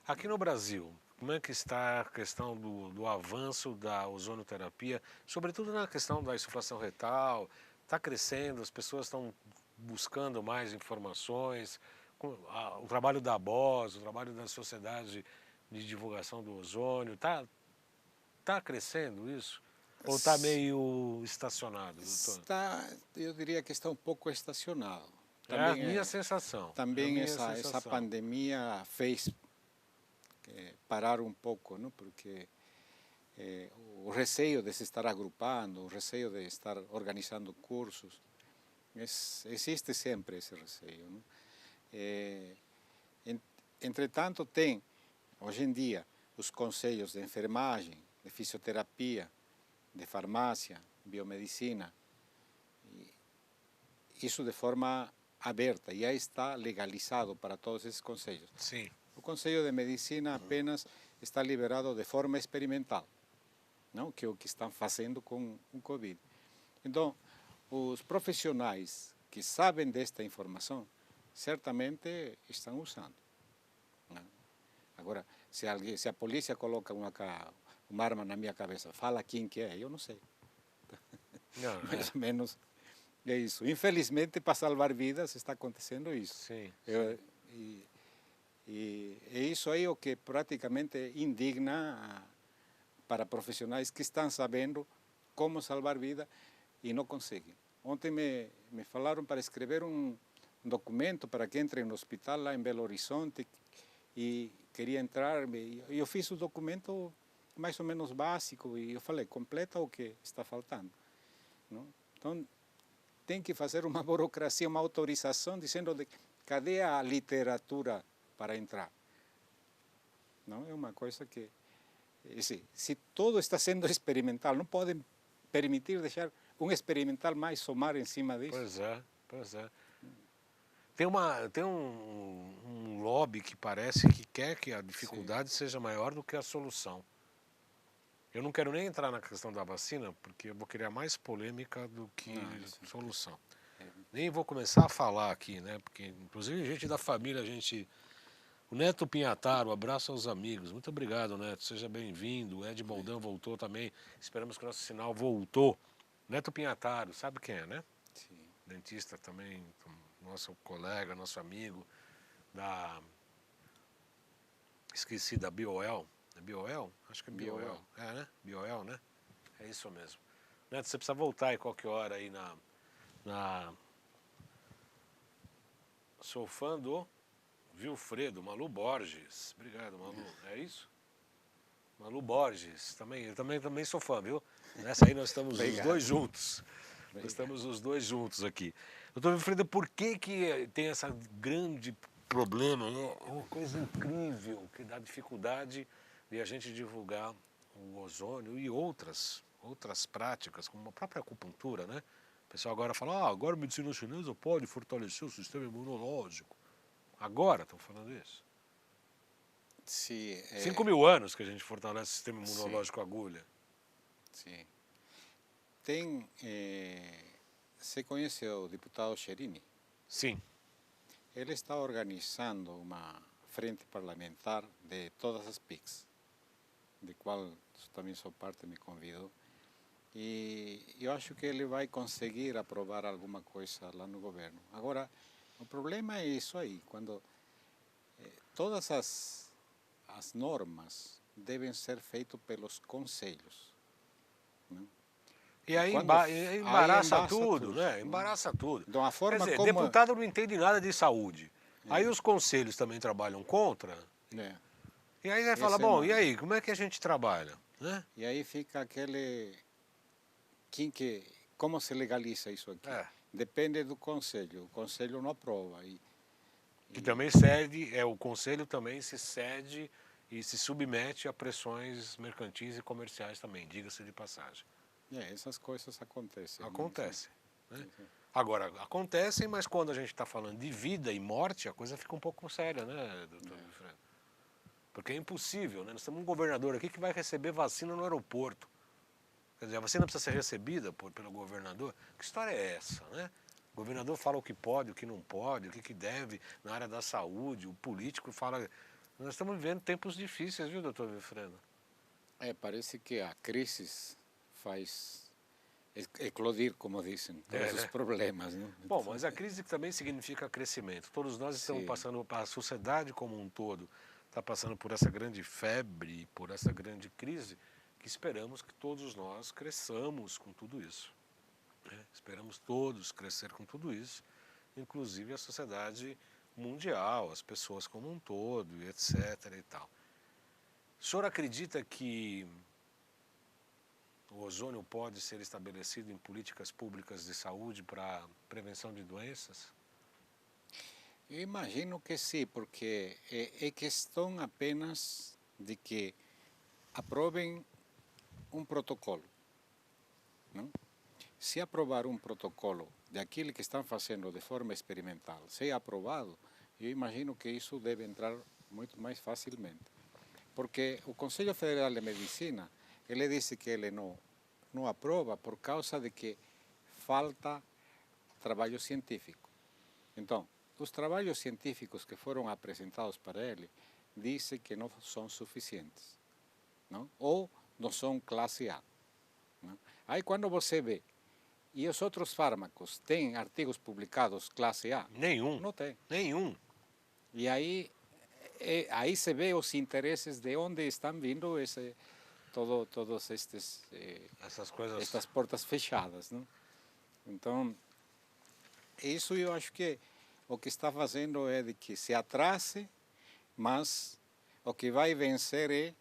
S1: Aqui no Brasil, como é que está a questão do avanço da ozonoterapia, sobretudo na questão da insuflação retal? Está crescendo, as pessoas estão buscando mais informações, o trabalho da BOS, o trabalho da Sociedade de Divulgação do Ozônio, tá crescendo isso? Ou está meio estacionado, doutor?
S2: Eu diria que está um pouco estacionado.
S1: É a minha sensação.
S2: Também essa pandemia fez parar um pouco, não? Porque o receio de se estar agrupando, o receio de estar organizando cursos, existe sempre esse receio, não? Entretanto, tem, hoje em dia, os conselhos de enfermagem, de fisioterapia, de farmácia, biomedicina, isso de forma aberta, já está legalizado para todos esses conselhos.
S1: Sim.
S2: O Conselho de Medicina apenas está liberado de forma experimental, não? Que é o que estão fazendo com o Covid. Então, os profissionais que sabem desta informação, certamente estão usando. Não? Agora, se a polícia coloca uma arma na minha cabeça, fala quem que é, eu não sei.
S1: Não,
S2: Mais ou menos é isso. Infelizmente, para salvar vidas, está acontecendo isso.
S1: Sim.
S2: E é isso aí o que praticamente indigna para profissionais que estão sabendo como salvar vida e não conseguem. Ontem me falaram para escrever um documento para que entre no hospital lá em Belo Horizonte e queria entrar. Eu fiz o documento mais ou menos básico e eu falei, completa o que está faltando. Não? Então, tem que fazer uma burocracia, uma autorização dizendo cadê a literatura para entrar. Não é uma coisa que... Se todo está sendo experimental, não podem permitir deixar um experimental mais somar em cima disso.
S1: Pois é, pois é. Tem um lobby que parece que quer que a dificuldade seja maior do que a solução. Eu não quero nem entrar na questão da vacina, porque eu vou criar mais polêmica do que solução. Nem vou começar a falar aqui, né? Porque, inclusive, gente da família, o Neto Pinhataro, abraço aos amigos. Muito obrigado, Neto. Seja bem-vindo. O Ed Boldão voltou também. Esperamos que o nosso sinal voltou. Neto Pinhataro, sabe quem é, né?
S2: Sim.
S1: Dentista também, nosso colega, nosso amigo esqueci, da BioL. É BioL? Acho que é BioL. É, né? BioL, né? É isso mesmo. Neto, você precisa voltar aí qualquer hora aí Sou fã do Vilfredo, Malu Borges. Obrigado, Malu. É isso? Malu Borges, eu também sou fã, viu? Nessa aí nós estamos os dois juntos. Nós estamos os dois juntos aqui. Doutor Vilfredo, por que tem esse grande problema? É uma coisa incrível que dá dificuldade de a gente divulgar o ozônio e outras práticas, como a própria acupuntura, né? O pessoal agora fala, agora a medicina chinesa pode fortalecer o sistema imunológico. Agora estão falando isso.
S2: Sim,
S1: 5.000 anos que a gente fortalece o sistema imunológico com agulha.
S2: Sim. Você conhece o deputado Cherini?
S1: Sim.
S2: Ele está organizando uma frente parlamentar de todas as PICs, de qual também sou parte, me convidou. E eu acho que ele vai conseguir aprovar alguma coisa lá no governo. Agora, o problema é isso aí, quando todas as normas devem ser feitas pelos conselhos. Né?
S1: E aí embaraça tudo, né? Embaraça tudo.
S2: Então, a forma
S1: Quer dizer,
S2: como...
S1: deputado não entende nada de saúde. Aí os conselhos também trabalham contra. E aí vai falar, bom, e aí, como é que a gente trabalha? Né?
S2: E aí fica aquele... Como se legaliza isso aqui? Depende do conselho. O conselho não aprova.
S1: Que também cede, o conselho também se cede e se submete a pressões mercantis e comerciais também, diga-se de passagem.
S2: Essas coisas acontecem.
S1: Acontecem. Né? Agora, acontecem, mas quando a gente está falando de vida e morte, a coisa fica um pouco séria, né, doutor Vilfredo? Porque é impossível, né? Nós temos um governador aqui que vai receber vacina no aeroporto. Quer dizer, a vacina precisa ser recebida pelo governador. Que história é essa, né? O governador fala o que pode, o que não pode, o que deve na área da saúde, o político fala... Nós estamos vivendo tempos difíceis, viu, doutor Vilfredo?
S2: Parece que a crise faz eclodir, como dizem, todos os problemas. Né?
S1: Bom, mas a crise também significa crescimento. Todos nós estamos passando, a sociedade como um todo está passando por essa grande febre, por essa grande crise, que esperamos que todos nós cresçamos com tudo isso. Esperamos todos crescer com tudo isso, inclusive a sociedade mundial, as pessoas como um todo, etc. e tal. O senhor acredita que o ozônio pode ser estabelecido em políticas públicas de saúde para prevenção de doenças?
S2: Eu imagino que sim, porque é questão apenas de que aprovem um protocolo. Não? Se aprovar um protocolo daquilo que estão fazendo de forma experimental, se é aprovado, eu imagino que isso deve entrar muito mais facilmente. Porque o Conselho Federal de Medicina, ele disse que ele não aprova por causa de que falta trabalho científico. Então, os trabalhos científicos que foram apresentados para ele dizem que não são suficientes, não? Ou não são classe A. Não? Aí quando você vê, e os outros fármacos têm artigos publicados classe A?
S1: Nenhum.
S2: Não tem.
S1: Nenhum.
S2: E aí se vê os interesses de onde estão vindo todos
S1: essas coisas,
S2: estas portas fechadas, não? Então, isso eu acho que o que está fazendo é de que se atrase, mas o que vai vencer é,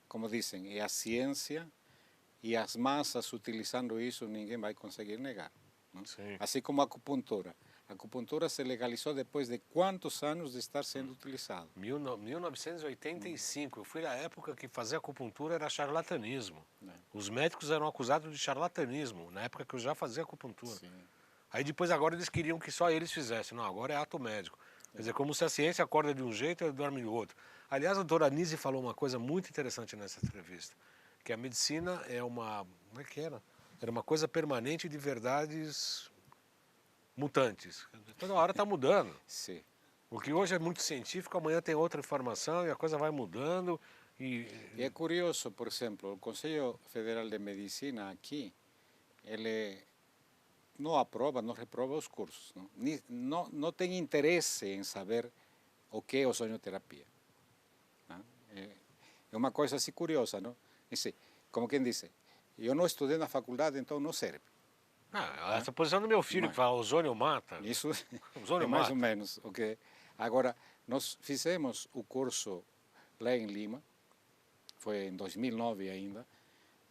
S2: como dizem, é a ciência e as massas utilizando isso, ninguém vai conseguir negar. Não? Assim como a acupuntura. A acupuntura se legalizou depois de quantos anos de estar sendo utilizado?
S1: 1985. Eu fui na época que fazer acupuntura era charlatanismo. Os médicos eram acusados de charlatanismo, na época que eu já fazia acupuntura.
S2: Sim.
S1: Aí depois agora eles queriam que só eles fizessem. Não, agora é ato médico. Quer dizer, como se a ciência acorda de um jeito e dorme do outro. Aliás, a doutora Anise falou uma coisa muito interessante nessa entrevista, que a medicina é uma... Como é que era? Era uma coisa permanente de verdades mutantes. Toda hora está mudando.
S2: Sim.
S1: O que hoje é muito científico, amanhã tem outra informação e a coisa vai mudando. E
S2: é curioso, por exemplo, o Conselho Federal de Medicina aqui, ele não aprova, não reprova os cursos. Não tem interesse em saber o que é ozonioterapia. É uma coisa assim curiosa, não? Como quem diz, eu não estudei na faculdade, então não serve.
S1: essa posição do meu filho, que fala ozônio mata.
S2: Isso
S1: ozônio
S2: é mais
S1: mata.
S2: ou menos o que Agora, nós fizemos o curso lá em Lima, foi em 2009 ainda,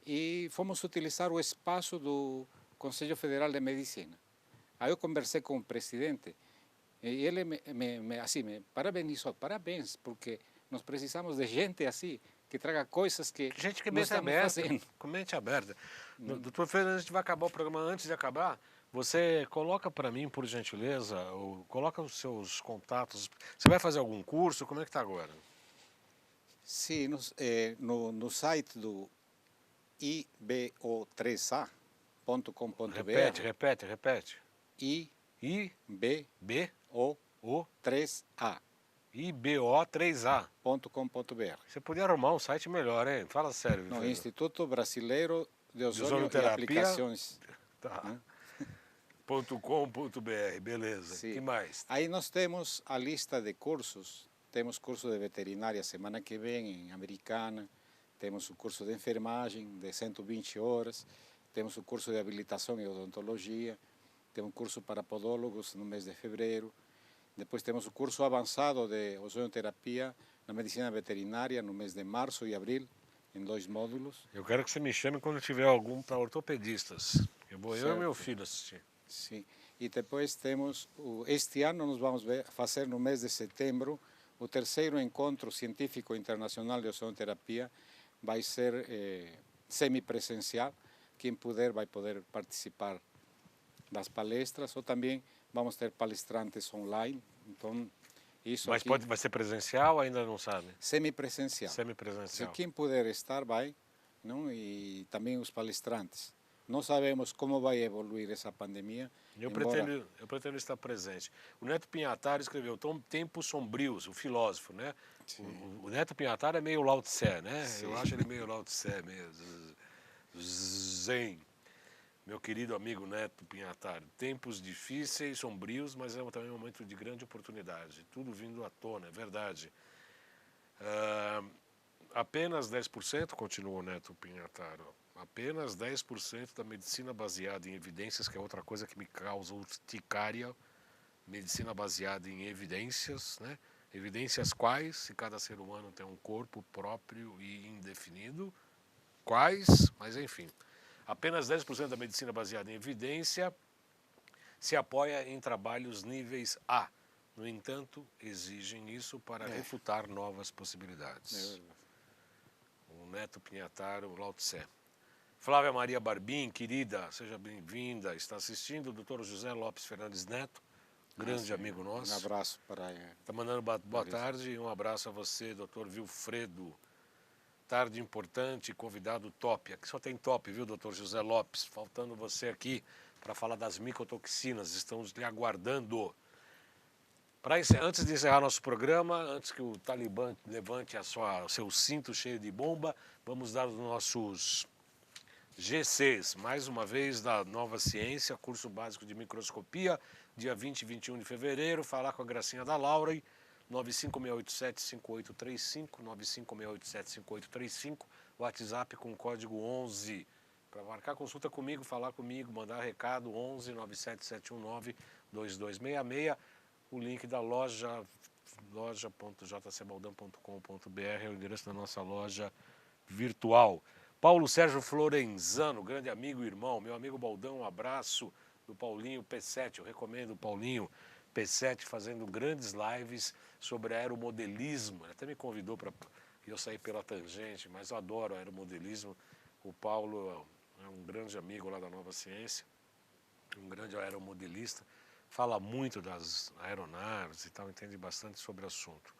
S2: e fomos utilizar o espaço do Conselho Federal de Medicina. Aí eu conversei com o presidente e ele me parabenizou, parabéns, porque nós precisamos de gente assim, que traga coisas que
S1: Gente que
S2: nós
S1: mente
S2: estamos
S1: aberta,
S2: fazendo.
S1: com mente aberta. Doutor Fernando, a gente vai acabar o programa. Antes de acabar, você coloca para mim, por gentileza, ou coloca os seus contatos. Você vai fazer algum curso? Como é que está agora?
S2: Sim, no site do ibo3a.com.br,
S1: Repete. I, B, O,
S2: ibo3a.com.br.
S1: IBO3A. Você podia arrumar um site melhor, hein? Fala sério,
S2: No
S1: Fernando.
S2: Instituto Brasileiro de Ozônio e
S1: Ozonioterapia.
S2: Aplicações.
S1: Tá.
S2: Né?
S1: .com.br, beleza.
S2: Sim.
S1: Que mais?
S2: Aí nós temos a lista de cursos. Temos curso de veterinária semana que vem em Americana. Temos o curso de enfermagem de 120 horas. Temos o curso de habilitação em odontologia. Temos um curso para podólogos no mês de fevereiro. Depois temos o curso avançado de ozonioterapia na medicina veterinária no mês de março e abril, em 2 módulos.
S1: Eu quero que você me chame quando tiver algum para ortopedistas. Eu vou eu e meu
S2: Certo.
S1: filho assistir.
S2: Sim. E depois temos, este ano nós vamos fazer no mês de setembro, o 3º Encontro Científico Internacional de Ozonioterapia. Vai ser semipresencial. Quem puder vai poder participar das palestras, ou também vamos ter palestrantes online. Então, isso
S1: Mas
S2: aqui,
S1: vai ser presencial, ainda não sabe?
S2: semipresencial. Se
S1: Semipresencial.
S2: quem puder estar, vai, não? E também os palestrantes. Não sabemos como vai evoluir essa pandemia.
S1: Eu pretendo estar presente. O Neto Pinhataro escreveu Tempos Sombrios, o filósofo, né? O Neto Pinhataro é meio Lao Tse, né?
S2: Sim.
S1: Eu acho ele meio Lao Tse mesmo. Zen. Meu querido amigo Neto Pinhataro. Tempos difíceis, sombrios, mas é também um momento de grande oportunidade. Tudo vindo à tona, é verdade. Apenas 10%, continua o Neto Pinhataro, apenas 10% da medicina baseada em evidências, que é outra coisa que me causa urticária, medicina baseada em evidências, né? Evidências quais, se cada ser humano tem um corpo próprio e indefinido, quais, mas enfim. Apenas 10% da medicina baseada em evidência se apoia em trabalhos níveis A. No entanto, exigem isso para refutar novas possibilidades. O Neto Pinhataro, Lao Tse. Flávia Maria Barbim, querida, seja bem-vinda. Está assistindo o Dr. José Lopes Fernandes Neto, grande amigo nosso.
S2: Um abraço para ele.
S1: Está mandando boa tarde e um abraço a você, Dr. Vilfredo. Tarde importante, convidado top. Aqui só tem top, viu, Dr. José Lopes? Faltando você aqui para falar das micotoxinas. Estamos lhe aguardando. Antes de encerrar nosso programa, antes que o Talibã levante o seu cinto cheio de bomba, vamos dar os nossos GCs, mais uma vez, da Nova Ciência, curso básico de microscopia, dia 20 e 21 de fevereiro, falar com a Gracinha da Laura, 95687-5835, 95687-5835, WhatsApp com código 11, para marcar consulta comigo, falar comigo, mandar recado, 11 97719-2266, o link da loja.jcbaldão.com.br é o endereço da nossa loja virtual. Paulo Sérgio Florenzano, grande amigo e irmão, meu amigo Baldão, um abraço do Paulinho P7, eu recomendo o Paulinho P7 fazendo grandes lives sobre aeromodelismo, ele até me convidou para eu sair pela tangente, mas eu adoro aeromodelismo. O Paulo é um grande amigo lá da Nova Ciência, um grande aeromodelista, fala muito das aeronaves e tal, entende bastante sobre o assunto.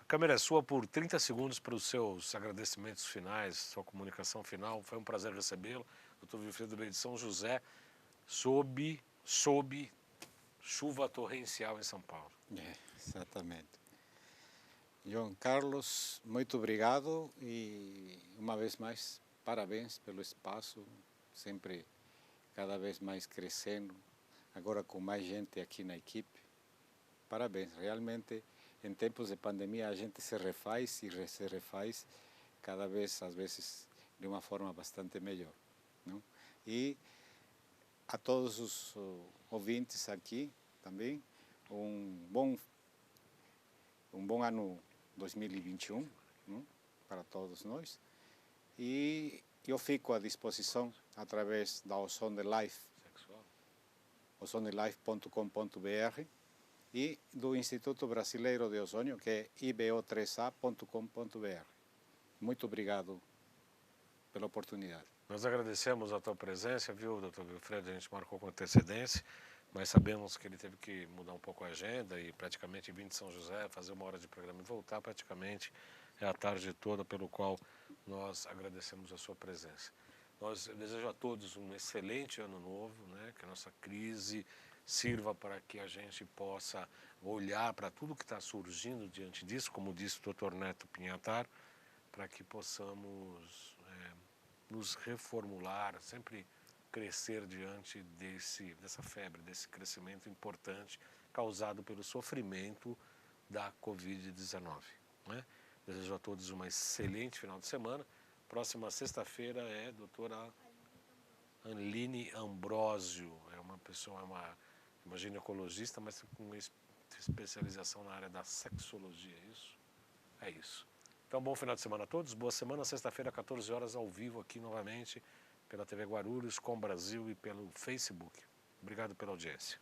S1: A câmera é sua por 30 segundos para os seus agradecimentos finais, sua comunicação final. Foi um prazer recebê-lo, Dr. Vilfredo de São José, sob chuva torrencial em São Paulo.
S2: Exatamente. João Carlos, muito obrigado e uma vez mais parabéns pelo espaço, sempre cada vez mais crescendo, agora com mais gente aqui na equipe. Parabéns, realmente em tempos de pandemia a gente se refaz e se refaz cada vez, às vezes, de uma forma bastante melhor, não? E a todos os ouvintes aqui também, um bom ano 2021, né, para todos nós. E eu fico à disposição através da Ozone Life, ozonelife.com.br, e do Instituto Brasileiro de Ozônio, que é ibo3a.com.br. Muito obrigado pela oportunidade.
S1: Nós agradecemos a tua presença, viu, doutor Wilfredo? A gente marcou com antecedência, mas sabemos que ele teve que mudar um pouco a agenda e praticamente vir de São José, fazer uma hora de programa e voltar praticamente é a tarde toda, pelo qual nós agradecemos a sua presença. Nós desejo a todos um excelente ano novo, né? Que a nossa crise sirva para que a gente possa olhar para tudo que está surgindo diante disso, como disse o Dr. Neto Pinhatar, para que possamos nos reformular, sempre crescer diante dessa febre, desse crescimento importante causado pelo sofrimento da Covid-19. Né? Desejo a todos uma excelente final de semana. Próxima sexta-feira é a doutora Anline Ambrósio, é uma pessoa, uma ginecologista, mas com especialização na área da sexologia, é isso? É isso. Então, bom final de semana a todos, boa semana, sexta-feira, 14 horas, ao vivo aqui novamente, pela TV Guarulhos, Com Brasil e pelo Facebook. Obrigado pela audiência.